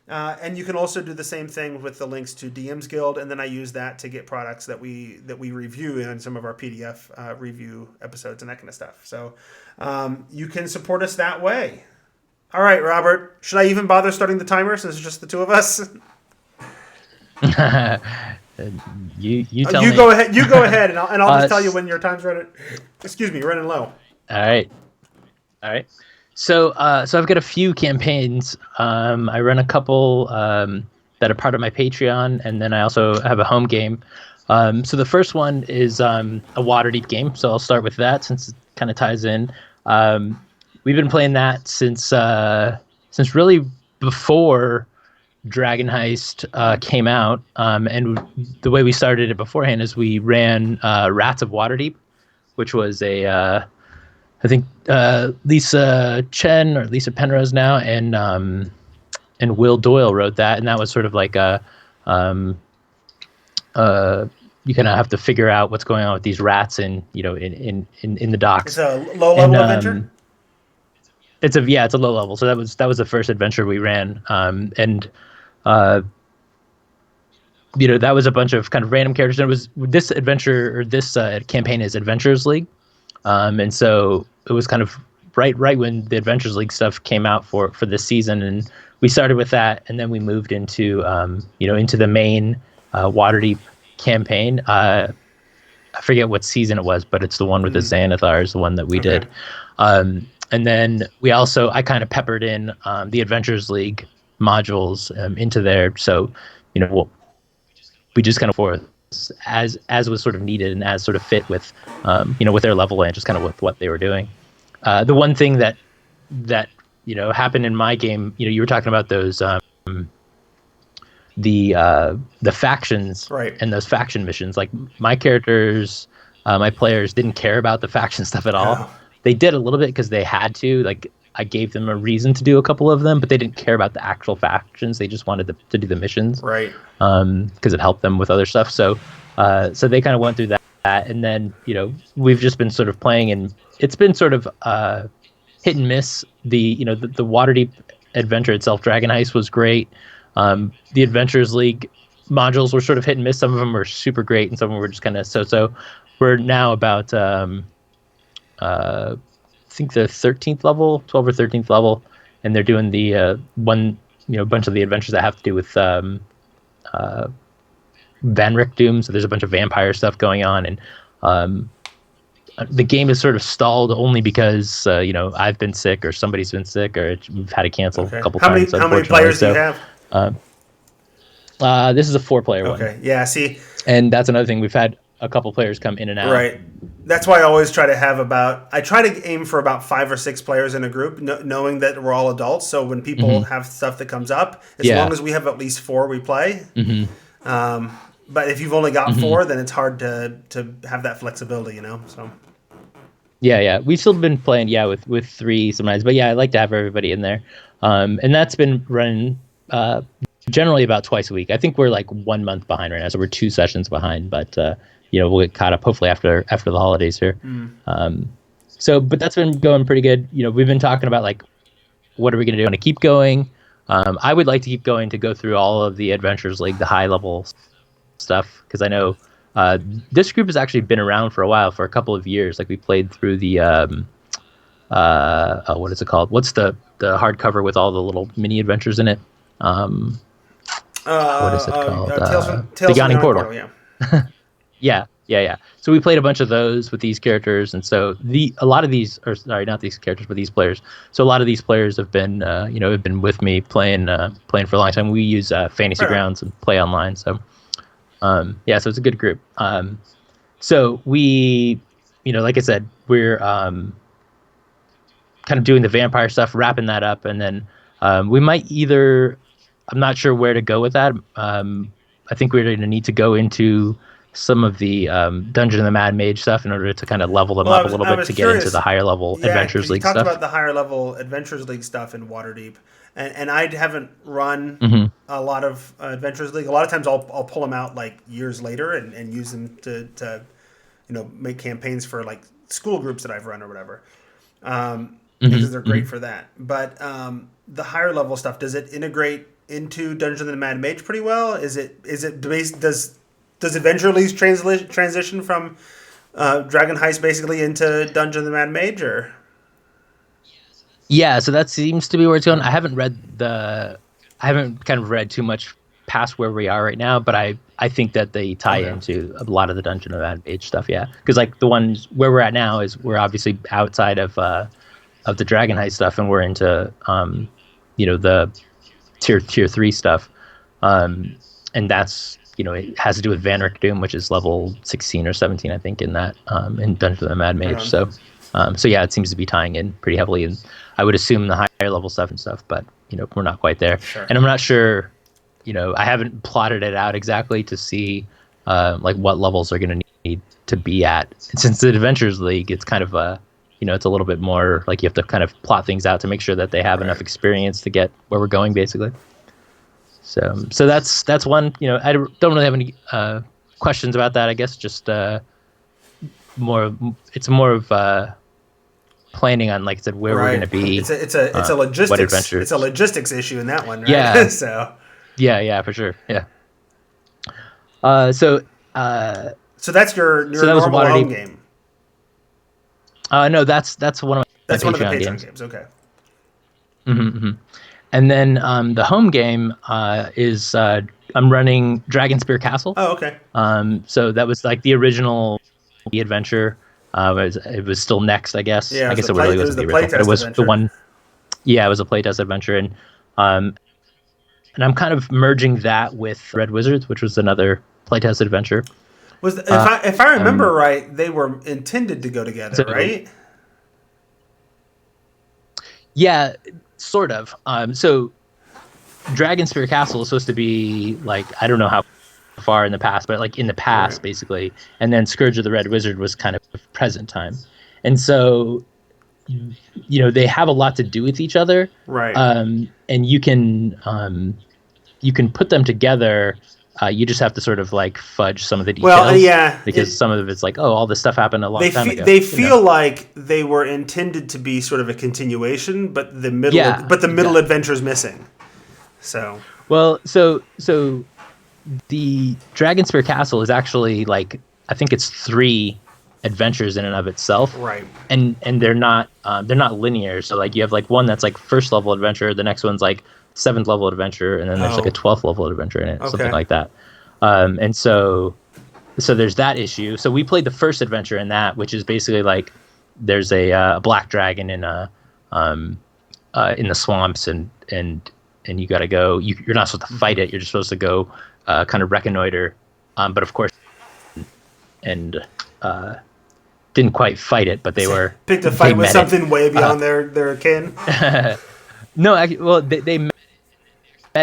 And you can also do the same thing with the links to DM's Guild, and then I use that to get products that we review in some of our PDF review episodes and that kind of stuff. So you can support us that way. All right, Robert, should I even bother starting the timer since it's just the two of us? you tell me. You go ahead. You go ahead, and I'll just tell you when your time's running. Running low. All right. So I've got a few campaigns. I run a couple that are part of my Patreon, and then I also have a home game. So the first one is a Waterdeep game. So I'll start with that since it kind of ties in. We've been playing that since really before Dragon Heist came out. And the way we started it beforehand is we ran Rats of Waterdeep, which was I think Lisa Chen or Lisa Penrose now and Will Doyle wrote that, and that was sort of like you kind of have to figure out what's going on with these rats in the docks. It's a low level adventure. It's a low level. So that was the first adventure we ran, and that was a bunch of kind of random characters. And it was this adventure or this campaign is Adventurers League. And so it was kind of right when the Adventures League stuff came out for this season, and we started with that, and then we moved into into the main Waterdeep campaign. I forget what season it was, but it's the one with the Xanathars, the one that we did. And then I kind of peppered in the Adventures League modules into there, so we just kind of forth as was sort of needed and as sort of fit with with their level and just kind of with what they were doing. The one thing that happened in my game, you were talking about those the factions Right. and those faction missions. Like my characters, my players didn't care about the faction stuff at all. Oh. They did a little bit because they had to. Like I gave them a reason to do a couple of them, but they didn't care about the actual factions. They just wanted to do the missions, Right. Because it helped them with other stuff. So they kind of went through that, and then we've just been sort of playing, and it's been sort of hit and miss. The Waterdeep adventure itself, Dragon Heist, was great. The Adventures League modules were sort of hit and miss. Some of them were super great, and some of them were just kind of so. We're now about I think the 13th level, 12 or 13th level, and they're doing the bunch of the adventures that have to do with Vanric Doom. So there's a bunch of vampire stuff going on, and the game is sort of stalled only because I've been sick or somebody's been sick or we've had to cancel a couple times. How many players do you have? This is a 4-player one. Okay. Yeah. See. And that's another thing. We've had a couple players come in and out. Right. That's why I always try to have I try to aim for about 5 or 6 players in a group, knowing that we're all adults. So when people have stuff that comes up, as long as we have at least 4, we play. But if you've only got 4, then it's hard to have that flexibility, So. Yeah. We've still been playing, with 3 sometimes. But I like to have everybody in there. And that's been running generally about twice a week. I think we're like 1 month behind right now, so we're 2 sessions behind. But we'll get caught up hopefully after the holidays here. But that's been going pretty good. We've been talking about like, what are we going to do? Want to keep going? I would like to keep going to go through all of the Adventures League, the high level stuff, because I know this group has actually been around for a while, for a couple of years. Like we played through the what is it called? What's the hardcover with all the little mini adventures in it? What is it called? The Yawning Portal. Yeah. Yeah. So we played a bunch of those with these characters, and so a lot of these, or sorry, not these characters, but these players. So a lot of these players have been, have been with me playing for a long time. We use Fantasy Grounds and play online. So, so it's a good group. So we, like I said, we're kind of doing the vampire stuff, wrapping that up, and then we might either. I'm not sure where to go with that. I think we're going to need to go into some of the Dungeon of the Mad Mage stuff in order to kind of level them up a little bit to get into the higher level Adventures League stuff. You talked about the higher level Adventures League stuff in Waterdeep, and I haven't run a lot of Adventures League. A lot of times I'll pull them out like years later and use them to make campaigns for like school groups that I've run or whatever, because they're great for that. But the higher level stuff, does it integrate into Dungeon of the Mad Mage pretty well? Does Adventure League transition from Dragon Heist basically into Dungeon of the Mad Mage, or? Yeah, so that seems to be where it's going. I haven't kind of read too much past where we are right now, but I think that they tie into a lot of the Dungeon of the Mad Mage stuff. Yeah, because like the ones where we're at now is we're obviously outside of the Dragon Heist stuff, and we're into the tier 3 stuff, and that's. It has to do with Vanric Doom, which is level 16 or 17, I think, in that in Dungeon of the Mad Mage. So it seems to be tying in pretty heavily, and I would assume the higher level stuff and stuff, but we're not quite there. Sure. And I'm not sure. I haven't plotted it out exactly to see like what levels are going to need to be at. And since the Adventures League, it's kind of it's a little bit more like you have to kind of plot things out to make sure that they have enough experience to get where we're going, basically. So that's one. I don't really have any questions about that. I guess just more. It's more of planning on, like I said, where we're going to be. It's a logistics. What adventures. It's a logistics issue in that one, right? Yeah. So. Yeah, for sure. Yeah. So that's your normal home game. No, that's one of my one of the Patreon games. Okay. Mm-hmm. And then the home game is I'm running Dragonspear Castle. Oh, okay. So that was like the original adventure. It was still next, I guess. Yeah, I guess it really wasn't the original, but it was the one. Yeah, it was a playtest adventure, and I'm kind of merging that with Red Wizards, which was another playtest adventure. If I remember right, they were intended to go together, right? Yeah, sort of. So Dragonsphere Castle is supposed to be like, I don't know how far in the past, but like in the past, Right. basically. And then Scourge of the Red Wizard was kind of present time. And so, they have a lot to do with each other. Right. And you can put them together. You just have to sort of like fudge some of the Well, details yeah, because some of it's like, oh, all this stuff happened a long time ago. they feel like they were intended to be sort of a continuation, but the middle Yeah, middle exactly. adventure is missing. So Well, so the Dragonspear Castle is actually like, I think it's three adventures in and of itself, right. and they're not linear. So like you have like one that's like first level adventure, the next one's like seventh level adventure, and then there's like a Oh, 12th level adventure in it, something okay. like that. And so there's that issue. So we played the first adventure in that, which is basically like there's a black dragon in the swamps, and you got to go. You're not supposed to fight it. You're just supposed to go kind of reconnoiter. But of course, and didn't quite fight it, but Picked a they fight with met it. something way beyond their kin. No, well, they met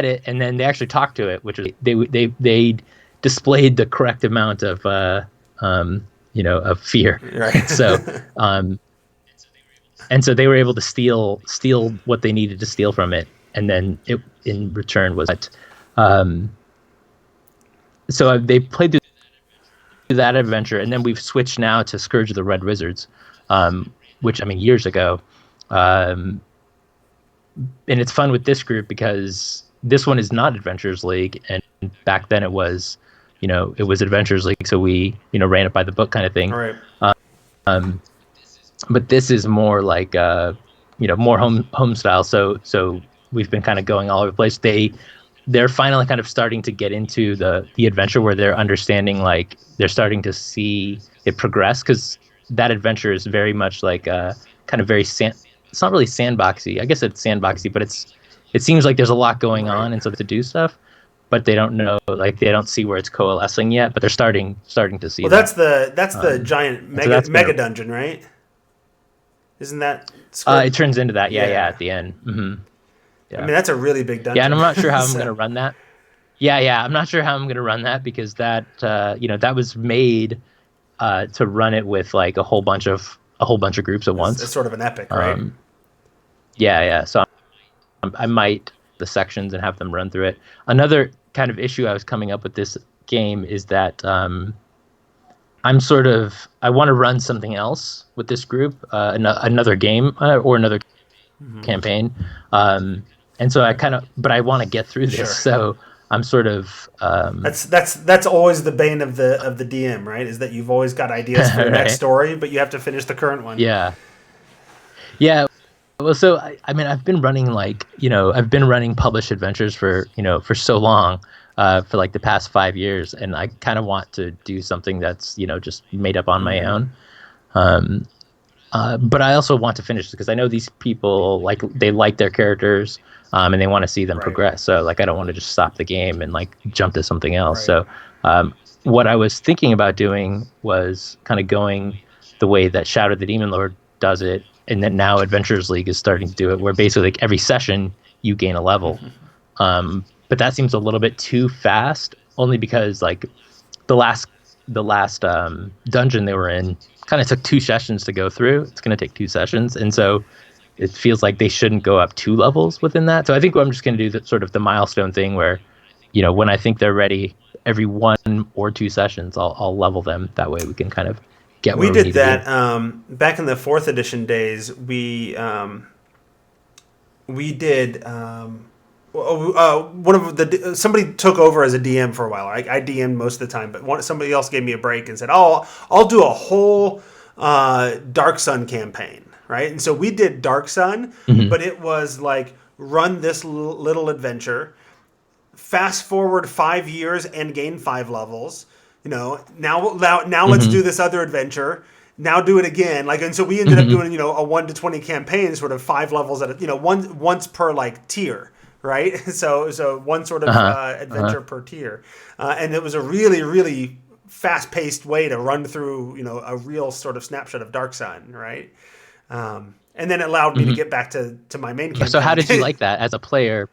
it, and then they actually talked to it, which was they displayed the correct amount of of fear. Right. So and so they were able to steal what they needed to steal from it, and then it in return was that. So they played through that adventure, and then we've switched now to Scourge of the Red Wizards, which I mean years ago, and it's fun with this group because this one is not Adventures League, and back then it was, it was Adventures League, so we ran it by the book kind of thing. All right. But this is more like more home style. So we've been kind of going all over the place. They're finally kind of starting to get into the adventure where they're understanding, like they're starting to see it progress, because that adventure is very much like kind of very it's not really sandboxy. I guess it's sandboxy, but it seems like there's a lot going Right. on, and so to do stuff, but they don't know, like they don't see where it's coalescing yet, but they're starting to see Well, that. that's the giant So that's mega dungeon, right? Isn't that it turns into that, yeah, Yeah. at the end. Mm-hmm. I Yeah. mean, that's a really big Yeah, and dungeon. I'm not sure how I'm So- going to run that. Yeah, I'm not sure how I'm going to run that, because that that was made to run it with like a whole bunch of groups at it's once. sort of an epic, right? Yeah. So I might the sections and have them run through it. Another kind of issue I was coming up with this game is that I want to run something else with this group, another game or another campaign, and so but I want to get through this, Sure. so I'm sort of That's always the bane of the DM, right? Is that you've always got ideas for the next Right. story, but you have to finish the current one. Yeah. Well, so I mean, I've been running I've been running published adventures for so long, for like the past 5 years, and I kind of want to do something that's just made up on my own. But I also want to finish it because I know these people they like their characters, and they want to see them Right. progress. So like I don't want to just stop the game and like jump to something else. Right. So what I was thinking about doing was kind of going the way that Shadow the Demon Lord does it, and then now Adventurers League is starting to do it, where basically like every session you gain a level. But that seems a little bit too fast, only because like the last dungeon they were in kind of took 2 sessions to go through. It's going to take 2 sessions, and so it feels like they shouldn't go up 2 levels within that. So I think I'm just going to do the milestone thing where, when I think they're ready, every 1 or 2 sessions, I'll level them. That way we can kind of get We where we did need that to back in the 4th edition days. We did one of somebody took over as a DM for a while. I DM'd most of the time, but somebody else gave me a break and said, "Oh, I'll do a whole Dark Sun campaign." Right, and so we did Dark Sun, be. but it was like run this little adventure, fast forward 5 years and gain 5 levels. Now let's do this other adventure. Now do it again. And so we ended up doing a 1 to 20 campaign, sort of 5 levels at once per like tier, right? So one sort of adventure per tier, and it was a really really fast paced way to run through a real sort of snapshot of Dark Sun, right? And then it allowed me to get back to my main campaign. So how did you like that as a player?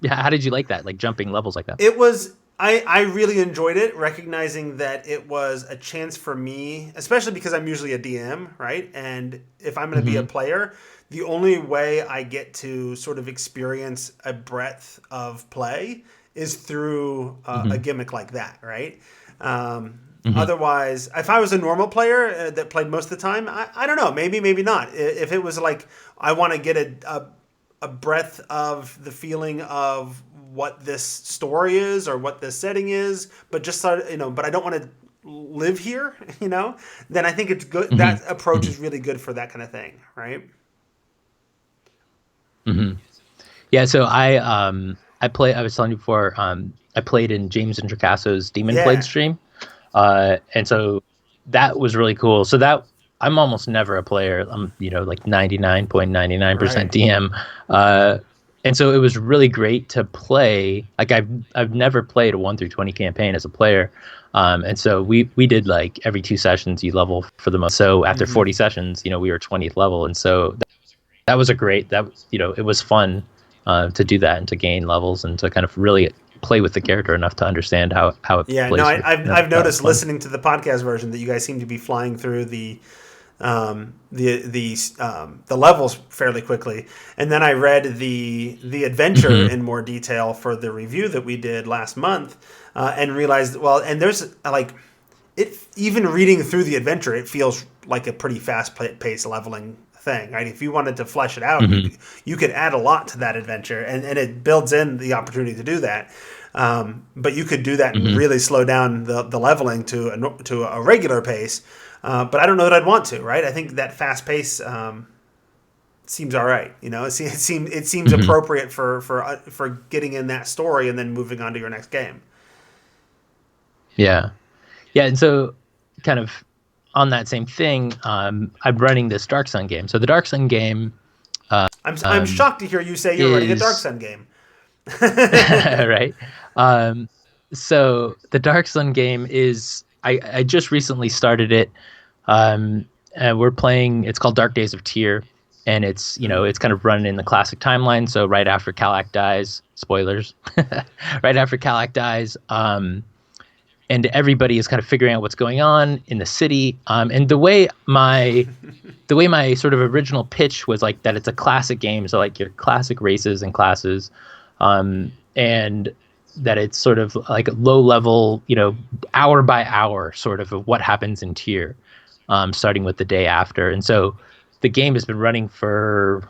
Yeah, how did you like that, like jumping levels like that? It was, I really enjoyed it, recognizing that it was a chance for me, especially because I'm usually a DM, right? And if I'm going to be a player, the only way I get to sort of experience a breadth of play is through a gimmick like that, right? Otherwise, if I was a normal player that played most of the time, I don't know, maybe not. If it was like I want to get a breadth of the feeling of what this story is or what this setting is, but just but I don't want to live here, then I think it's good. That approach is really good for that kind of thing, right? Yeah, so I was telling you before, I played in James Introcasso's Demon Blade stream. And so that was really cool. So that I'm almost never a player. I'm, like 99.99% DM. And so it was really great to play. Like I've never played a 1 through 20 campaign as a player. And so we did like every 2 sessions you level for the most. So after 40 sessions, we were 20th level. And so that was it was fun to do that and to gain levels and to kind of really play with the character enough to understand how it plays. No, I've noticed listening to the podcast version that you guys seem to be flying through the levels fairly quickly, and then I read the adventure in more detail for the review that we did last month, and realized and there's like it even reading through the adventure, it feels like a pretty fast paced leveling thing, right? If you wanted to flesh it out, you could add a lot to that adventure, and it builds in the opportunity to do that. But you could do that and really slow down the leveling to a regular pace. But I don't know that I'd want to, right? I think that fast pace seems all right. It seems appropriate for getting in that story and then moving on to your next game. Yeah, and so kind of on that same thing, I'm running this Dark Sun game. So the Dark Sun game, I'm shocked to hear you say you're running a Dark Sun game. Right. So the Dark Sun game is I just recently started it. And we're playing. It's called Dark Days of Tyr, and it's it's kind of running in the classic timeline. So right after Kalak dies, spoilers. Right after Kalak dies, and everybody is kind of figuring out what's going on in the city. And the way my sort of original pitch was like that it's a classic game, so like your classic races and classes, and that it's sort of like low level, hour by hour sort of what happens in Tyr, starting with the day after. And so the game has been running for,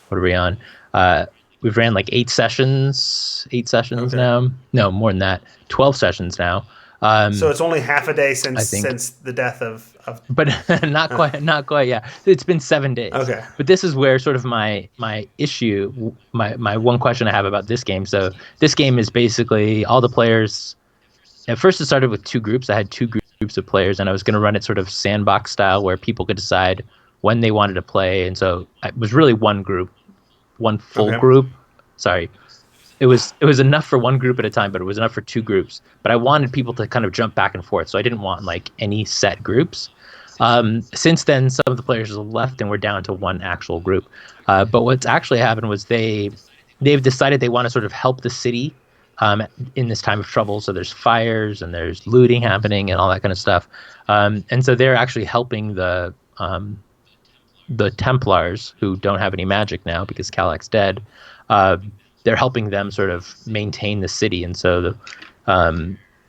what are we on? We've ran like 8 sessions now. No, more than that. 12 sessions now. So it's only half a day since the death of but not quite. Yeah, it's been 7 days. Okay. But this is where sort of my issue, my one question I have about this game. So this game is basically all the players. At first, it started with 2 groups. I had 2 groups of players, and I was going to run it sort of sandbox style, where people could decide when they wanted to play. And so it was really one group, one full group. Sorry. It was enough for one group at a time, but it was enough for 2 groups. But I wanted people to kind of jump back and forth, so I didn't want like any set groups. Since then, some of the players have left, and we're down to 1 actual group. But what's actually happened was they've decided they want to sort of help the city in this time of trouble. So there's fires and there's looting happening and all that kind of stuff. And so they're actually helping the Templars, who don't have any magic now because Kalak's dead. They're helping them sort of maintain the city, and so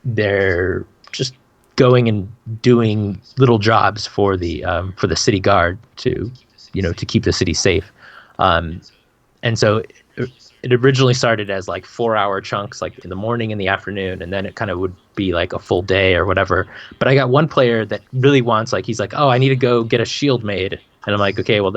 they're just going and doing little jobs for the city guard to keep the city safe. And so it originally started as like 4-hour chunks, like in the morning and the afternoon, and then it kind of would be like a full day or whatever. But I got one player that really wants, like, he's like, oh, I need to go get a shield made, and I'm like, okay, well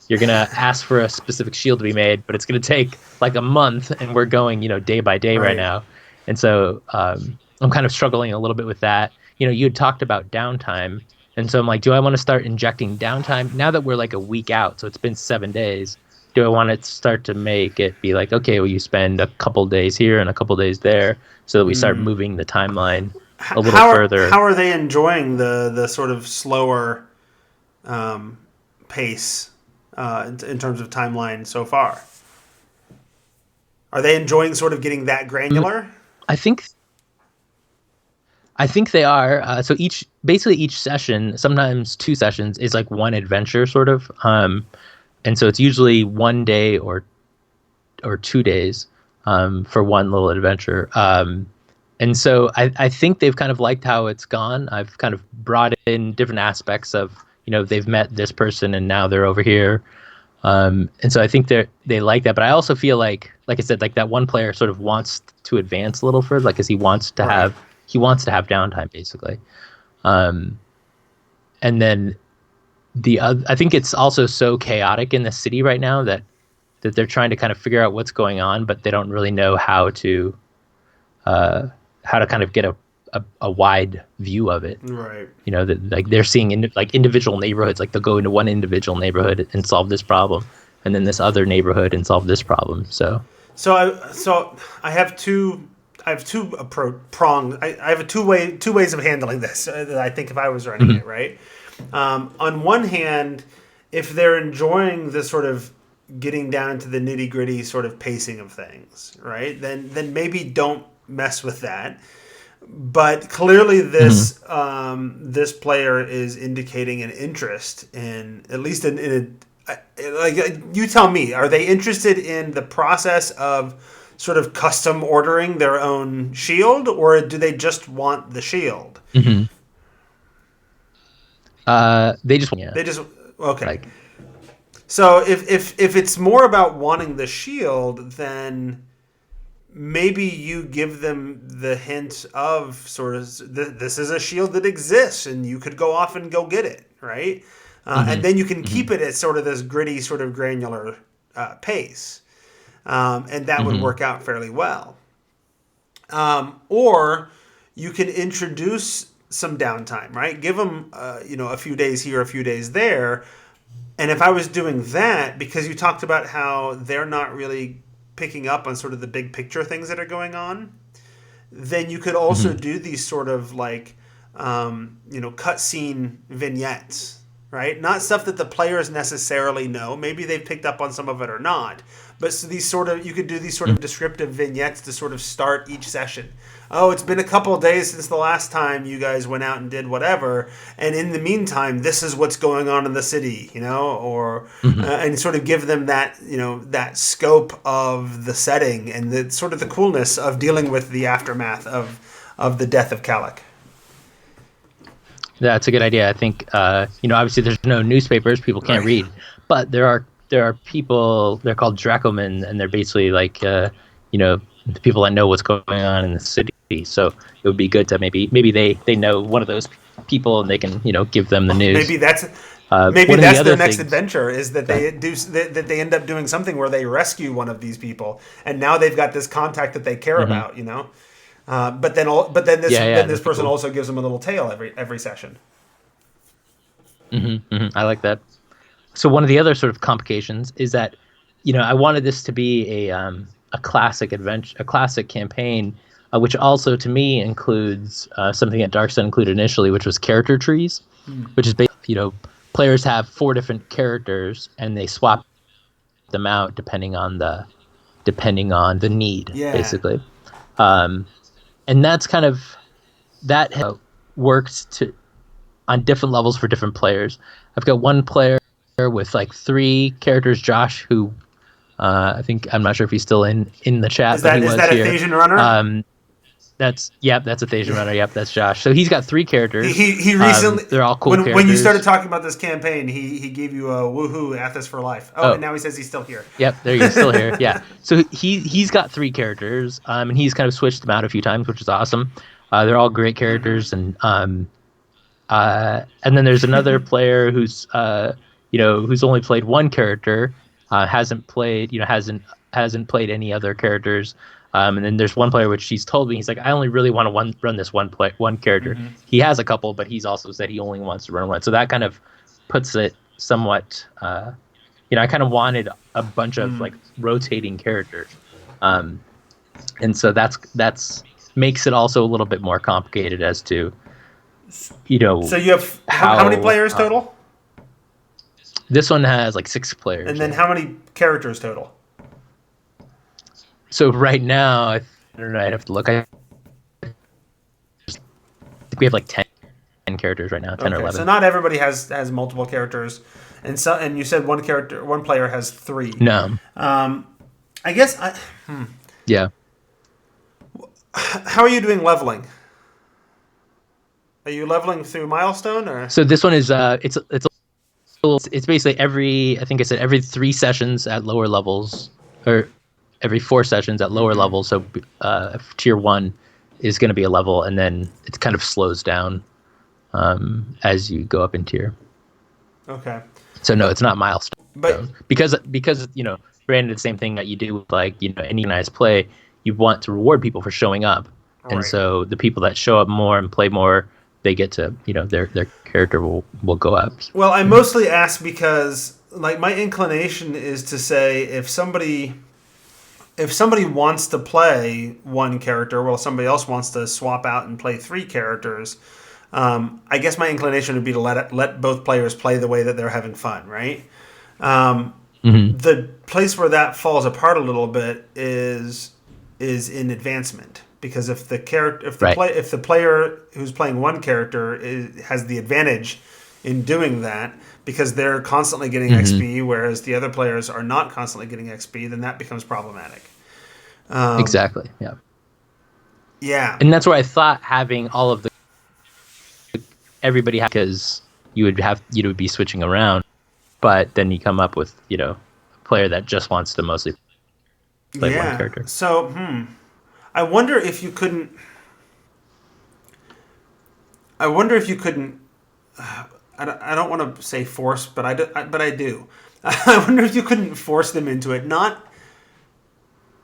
you're going to ask for a specific shield to be made, but it's going to take like a month, and we're going, day by day right now. And so I'm kind of struggling a little bit with that. You had talked about downtime. And so I'm like, do I want to start injecting downtime now that we're like a week out? So it's been 7 days. Do I want to start to make it be like, okay, well, you spend a couple days here and a couple days there, so that we start moving the timeline a little further? How are they enjoying the sort of slower pace in terms of timeline so far? Are they enjoying sort of getting that granular? I think they are. So each session, sometimes 2 sessions, is like one adventure sort of. And so it's usually 1 day or 2 days for one little adventure. And so I think they've kind of liked how it's gone. I've kind of brought in different aspects of, they've met this person and now they're over here. And so I think they like that. But I also feel like I said, like that one player sort of wants to advance a little further, like, because he wants to have downtime basically. And then I think it's also so chaotic in the city right now that they're trying to kind of figure out what's going on, but they don't really know how to kind of get a wide view of it. Right. That like they're seeing individual neighborhoods, like they'll go into one individual neighborhood and solve this problem, and then this other neighborhood and solve this problem. So I have two. I have two prongs. I have two ways of handling this. I think if I was running it, right. On one hand, if they're enjoying this sort of getting down into the nitty gritty sort of pacing of things, right, then maybe don't mess with that. But clearly this this player is indicating an interest in, at least in like, you tell me, are they interested in the process of sort of custom ordering their own shield, or do they just want the shield? Mm-hmm. They just okay. So if it's more about wanting the shield, then maybe you give them the hint of sort of this is a shield that exists and you could go off and go get it, right? And then you can keep it at sort of this gritty, sort of granular pace. And that would work out fairly well. Or you can introduce some downtime, right? Give them, a few days here, a few days there. And if I was doing that, because you talked about how they're not really picking up on sort of the big picture things that are going on, then you could also do these sort of like, cutscene vignettes, right? Not stuff that the players necessarily know. Maybe they've picked up on some of it or not. But so you could do these sort of descriptive vignettes to sort of start each session. Oh, it's been a couple of days since the last time you guys went out and did whatever, and in the meantime, this is what's going on in the city, and sort of give them that, that scope of the setting and the sort of the coolness of dealing with the aftermath of the death of Kalik. That's a good idea. I think, obviously there's no newspapers, people can't read, but there are people, they're called Dracomen, and they're basically like, the people that know what's going on in the city. So it would be good to maybe they know one of those people and they can, give them the news. Maybe that's their next adventure, is that they end up doing something where they rescue one of these people, and now they've got this contact that they care about, But then this person cool. also gives them a little tale every session. I like that. So one of the other sort of complications is that, I wanted this to be a classic adventure, a classic campaign, which also to me includes something that Dark Sun included initially, which was character trees, which is basically, players have 4 different characters and they swap them out depending on the need, basically. And that's kind of worked on different levels for different players. I've got one player with like 3 characters, Josh, who I'm not sure if he's still in the chat. Is that a Thasian runner? That's a Thasian runner. Yep, that's Josh. So he's got 3 characters. He recently they're all cool characters. When you started talking about this campaign, he gave you a woohoo, Athos for life. And now he says he's still here. Yep, there you go, still here. Yeah. So he's got 3 characters, and he's kind of switched them out a few times, which is awesome. They're all great characters, and then there's another player who's who's only played 1 character, hasn't played played any other characters. And then there's one player which he's told me, he's like, I only really want to run this one character. He has a couple, but he's also said he only wants to run one. So that kind of puts it somewhat, I kind of wanted a bunch of like rotating characters. And so that's makes it also a little bit more complicated as to, So you have how many players total? This one has like 6 players. And then how many characters total? So right now, I don't know. I'd have to look. I think we have like 10 characters right now, 10 or 11. So not everybody has multiple characters, and you said one player has 3. No. I guess. Yeah. How are you doing leveling? Are you leveling through milestone or? So this one is it's basically every 3 sessions at lower levels, or every 4 sessions at lower levels. So tier 1 is going to be a level, and then it kind of slows down as you go up in tier. Okay. So no, it's not milestone. But because granted, the same thing that you do with any organized play, you want to reward people for showing up, and so the people that show up more and play more, they get to their character will go up. Well, I mostly ask because my inclination is to say if somebody wants to play one character while somebody else wants to swap out and play 3 characters, I guess my inclination would be to let both players play the way that they're having fun, right? The place where that falls apart a little bit is in advancement, because if the player who's playing one character has the advantage in doing that because they're constantly getting XP, whereas the other players are not constantly getting XP, then that becomes problematic. Exactly. Yeah. Yeah. And that's where I thought having all of everybody, because you would be switching around, but then you come up with a player that just wants to mostly play one character. So I wonder if you couldn't. I don't want to say force, but I do. I wonder if you couldn't force them into it,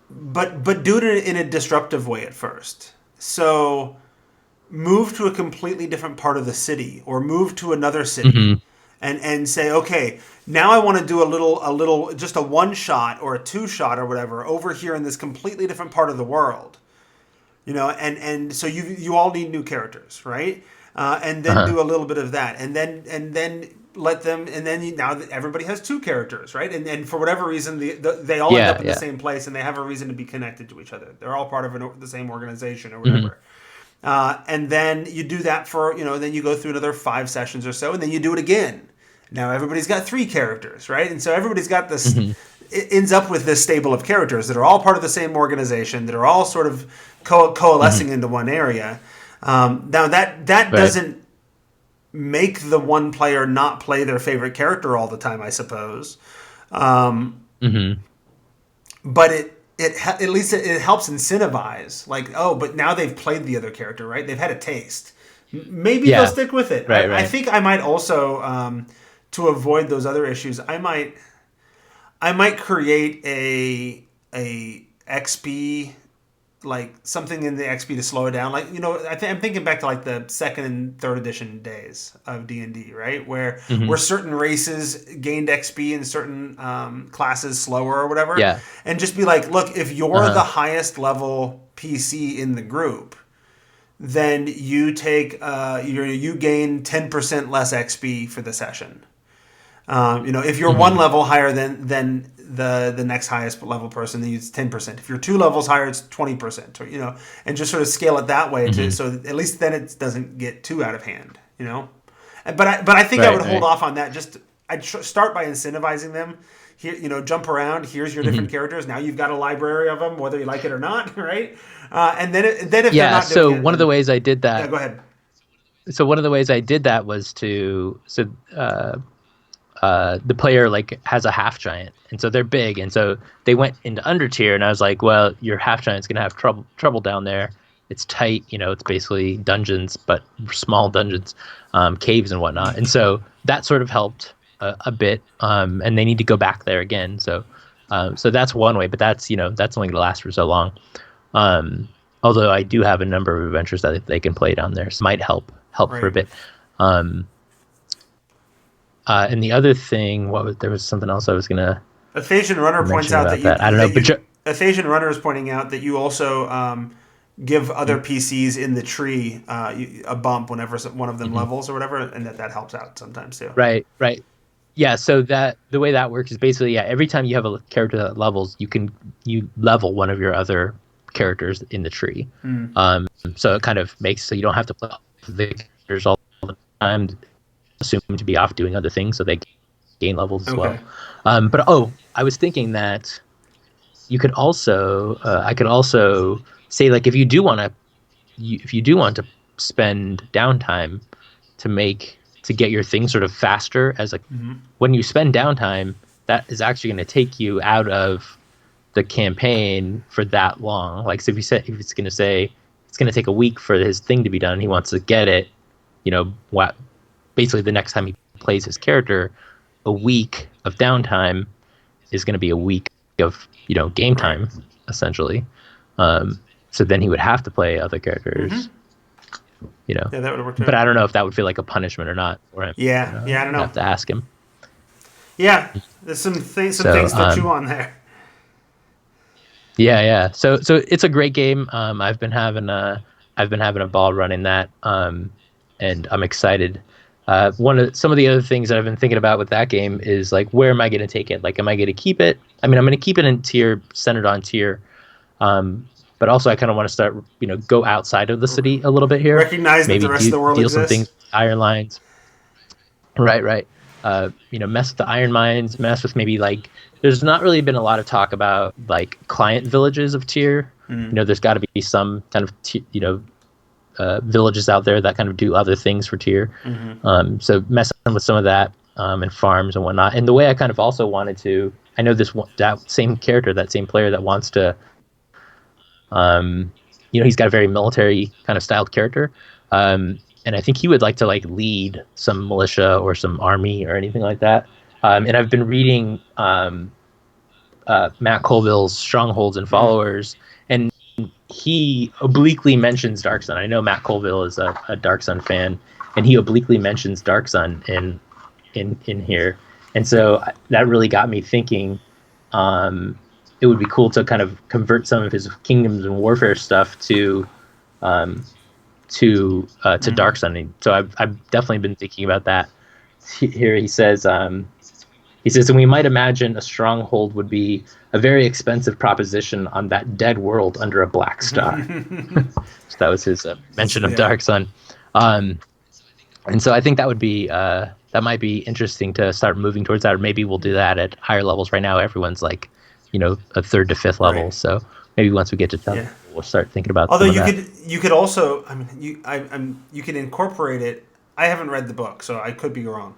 but do it in a disruptive way at first. So move to a completely different part of the city, or move to another city, and say, okay, now I want to do a little, just a 1-shot or a 2-shot or whatever over here in this completely different part of the world. And so you all need new characters, right? And then do a little bit of that, and then let them, and then now that everybody has 2 characters, right? And for whatever reason, they all end up in the same place, and they have a reason to be connected to each other. They're all part of the same organization or whatever. And then you do that for then you go through another 5 sessions or so, and then you do it again. Now everybody's got 3 characters, right? And so everybody's got this. It ends up with this stable of characters that are all part of the same organization, that are all sort of coalescing into one area. Now that doesn't make the one player not play their favorite character all the time, I suppose. But at least it helps incentivize. But now they've played the other character, right? They've had a taste. Maybe they'll stick with it. Right. I think I might also, to avoid those other issues, I might create a XP, like something in the XP to slow it down. I'm thinking back to the 2nd and 3rd edition days of D&D, right? Where certain races gained XP and certain classes slower or whatever. Yeah. And just be like, look, if you're the highest level PC in the group, then you take you gain 10% less XP for the session. If you're 1 level higher than the next highest level person, then it's 10%. If you're 2 levels higher, it's 20%. Or and just sort of scale it that way, so at least then it doesn't get too out of hand. But I think I would hold off on that. I'd start by incentivizing them. Here, jump around. Here's your different characters. Now you've got a library of them, whether you like it or not, right? And then if they're not doing it, one of the ways I did that. Yeah, go ahead. So one of the ways I did that was the player has a half giant, and so they're big, and so they went into under tier, and I was like, well, your half giant's gonna have trouble down there. It's tight, it's basically dungeons, but small dungeons, caves and whatnot, and so that sort of helped a bit, and they need to go back there again. So that's one way, but that's only gonna last for so long. Although I do have a number of adventures that they can play down there, so it might help for a bit. And the other thing, there was something else I was gonna. Athasian Runner points out that I don't know, but Athasian Runner is pointing out that you also give other PCs in the tree a bump whenever one of them levels or whatever, and that helps out sometimes too. Right. Yeah, so that the way that works is basically, yeah, every time you have a character that levels, you level one of your other characters in the tree. Um, so it kind of makes so you don't have to play the characters all the time, assumed to be off doing other things, so they gain levels as well. Okay. But I was thinking that you could also, I could also say like if you do want to spend downtime to get your thing sort of faster as a when you spend downtime, that is actually going to take you out of the campaign for that long. Like, so if it's going to say it's going to take a week for his thing to be done, he wants to get it, what basically the next time he plays his character, a week of downtime is going to be a week of game Right. time essentially. So then he would have to play other characters, Yeah, that would have worked but out. I don't know if that would feel like a punishment or not for him. Yeah. Yeah, I don't I'd know. have to ask him. Yeah, there's some So things to chew on there. yeah. So it's a great game. I've been having a ball running that, and I'm excited. Some of the other things that I've been thinking about with that game is like, where am I going to take it? Like, am I going to keep it? I mean, I'm going to keep it in tier, centered on tier, but also I kind of want to start, go outside of the city a little bit here. Recognize that Maybe the rest of the world deal some exists. things with iron lines. Right. Mess with the iron mines, mess with maybe like there's not really been a lot of talk about like client villages of tier. There's got to be some kind of villages out there that kind of do other things for tier. So messing with some of that and farms and whatnot. And the way I kind of also wanted to, I know that same character, that same player that wants to, he's got a very military kind of styled character. And I think he would like to like lead some militia or some army or anything like that. And I've been reading Matt Colville's Strongholds and Followers, and he obliquely mentions Dark Sun. I know Matt Colville is a Dark Sun fan, and he obliquely mentions Dark Sun in here. And so that really got me thinking. It would be cool to kind of convert some of his Kingdoms and Warfare stuff to Dark Sun. And so I've definitely been thinking about that. Here he says, and we might imagine a stronghold would be a very expensive proposition on that dead world under a black star. So that was his mention of Dark Sun. And so I think that would be that might be interesting to start moving towards that, or maybe we'll do that at higher levels. Right now, everyone's like, a third to fifth level. Right. So maybe once we get to 10, we'll start thinking about. Although some you could also, I mean, you can incorporate it. I haven't read the book, so I could be wrong,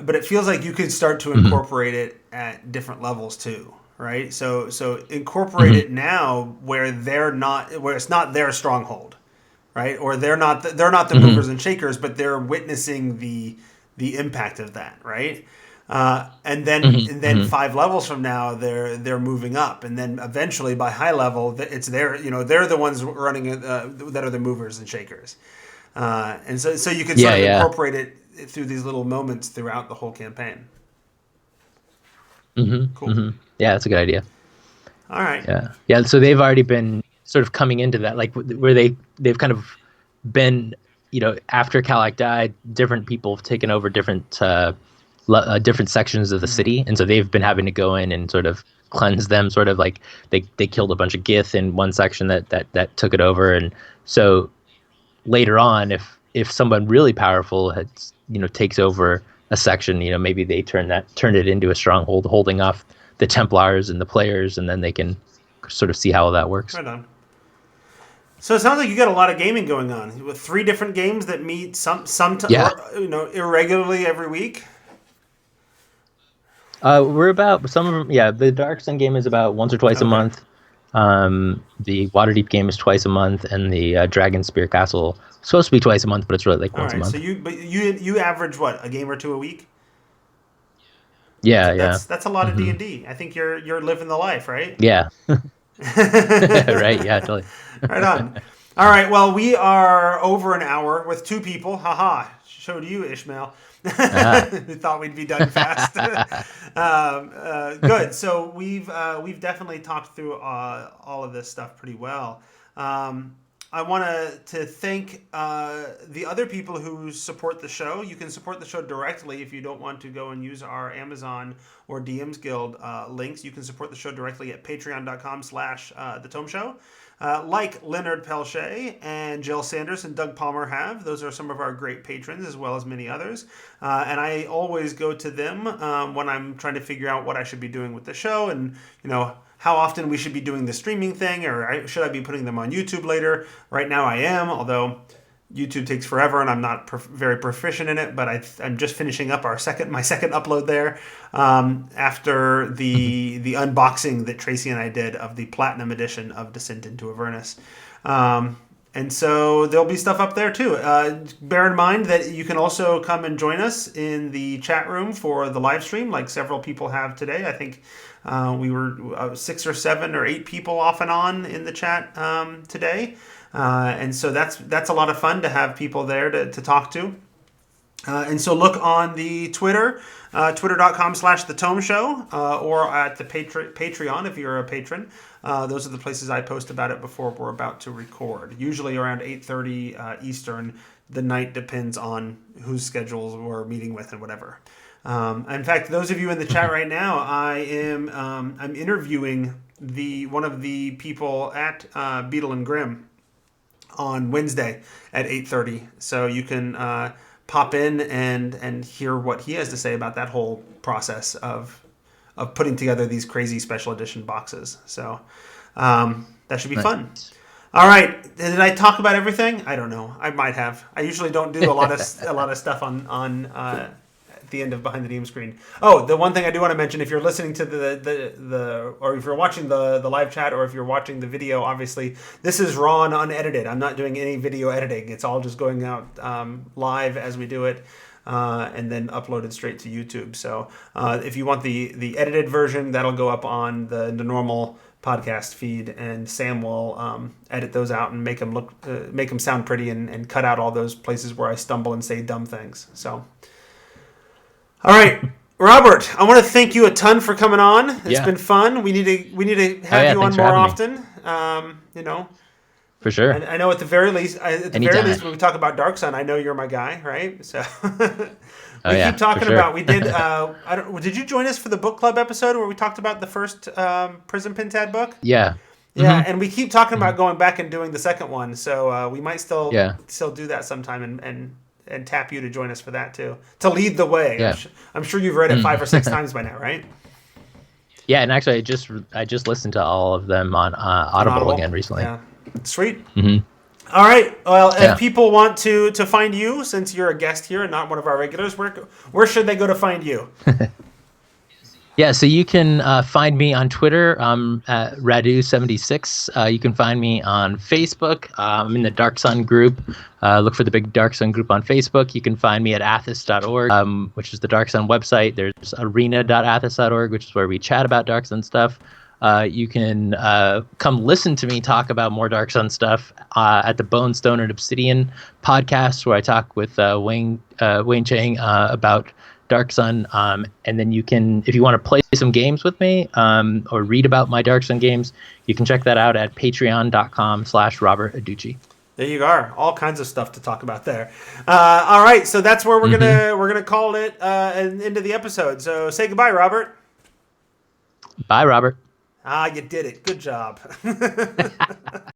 but it feels like you could start to incorporate it at different levels too, right? So incorporate it now where it's not their stronghold, right? Or they're not the movers and shakers, but they're witnessing the impact of that, right? And then 5 levels from now they're moving up, and then eventually by high level it's they're the ones running that are the movers and shakers, and so you can sort of incorporate it through these little moments throughout the whole campaign. Cool. Yeah, that's a good idea. All right. Yeah. So they've already been sort of coming into that, like where they've kind of been, after Kalak died, different people have taken over different different sections of the city, and so they've been having to go in and sort of cleanse them. Sort of like they killed a bunch of Gith in one section that took it over, and so later on, if someone really powerful takes over a section, maybe they turn it into a stronghold, holding off the Templars and the players, and then they can sort of see how that works. Right on. So it sounds like you got a lot of gaming going on with 3 different games that meet irregularly every week. We're about some of them. Yeah, the Dark Sun game is about once or twice a month. The Waterdeep game is twice a month, and the Dragon Spear Castle is supposed to be twice a month, but it's really like once a month. So you average what, a game or 2 a week? Yeah, that's a lot of D&D. I think you're living the life, right? Yeah. Right. Yeah. Totally. Right on. All right. Well, we are over an hour with 2 people. Haha. Showed you, Ishmael. We thought we'd be done fast. Good. So we've definitely talked through all of this stuff pretty well. I want to thank the other people who support the show. You can support the show directly if you don't want to go and use our Amazon or DMs Guild links. You can support the show directly at patreon.com/the Tome Show. Like Leonard Pelche and Jill Sanders and Doug Palmer have. Those are some of our great patrons, as well as many others. And I always go to them when I'm trying to figure out what I should be doing with the show, and how often we should be doing the streaming thing, or should I be putting them on YouTube later. Right now I am, although YouTube takes forever and I'm not very proficient in it, but I'm just finishing up my second upload there after the unboxing that Tracy and I did of the Platinum Edition of Descent into Avernus. And so there'll be stuff up there too. Bear in mind that you can also come and join us in the chat room for the live stream, like several people have today. I think we were 6 or 7 or 8 people off and on in the chat today. And so that's a lot of fun to have people there to talk to. And so look on the Twitter, twitter.com/the Tome Show, or at the Patreon if you're a patron. Those are the places I post about it before we're about to record. Usually around 8:30 Eastern. The night depends on whose schedules we're meeting with and whatever. In fact, those of you in the chat right now, I'm interviewing one of the people at Beetle and Grimm on Wednesday at 8:30. So you can pop in and hear what he has to say about that whole process of putting together these crazy special edition boxes. So that should be fun. All right, did I talk about everything? I don't know. I might have. I usually don't do a lot of stuff on at the end of Behind the DM Screen. Oh, the one thing I do want to mention, if you're listening to the or if you're watching the live chat, or if you're watching the video, obviously this is raw and unedited. I'm not doing any video editing. It's all just going out live as we do it. And then uploaded straight to YouTube. So if you want the edited version, that'll go up on the normal podcast feed, and Sam will edit those out and make them sound pretty, and cut out all those places where I stumble and say dumb things. So, all right, Robert, I want to thank you a ton for coming on. It's been fun. We need to have you on more often. For sure. I know at the very least, when we talk about Dark Sun, I know you're my guy, right? So we keep talking about. We did. Did you join us for the book club episode where we talked about the first Prison Pentad book? Yeah. Yeah, and we keep talking about going back and doing the second one. So we might still do that sometime and tap you to join us for that too, to lead the way. Yeah. I'm sure you've read it 5 or 6 times by now, right? Yeah, and actually, I just listened to all of them on Audible again recently. Yeah. Sweet. Mm-hmm. All right. Well, if people want to find you, since you're a guest here and not one of our regulars, where should they go to find you? Yeah, so you can find me on Twitter at Radu76. You can find me on Facebook. I'm in the Dark Sun group. Look for the big Dark Sun group on Facebook. You can find me at athos.org, which is the Dark Sun website. There's arena.athos.org, which is where we chat about Dark Sun stuff. You can come listen to me talk about more Dark Sun stuff at the Bone, Stone, and Obsidian podcast, where I talk with Wayne Chang about Dark Sun. And then you can, if you want to play some games with me or read about my Dark Sun games, you can check that out at patreon.com/Robert Adducci. There you are. All kinds of stuff to talk about there. All right, so that's where we're gonna call it an end of the episode. So say goodbye, Robert. Bye, Robert. You did it. Good job.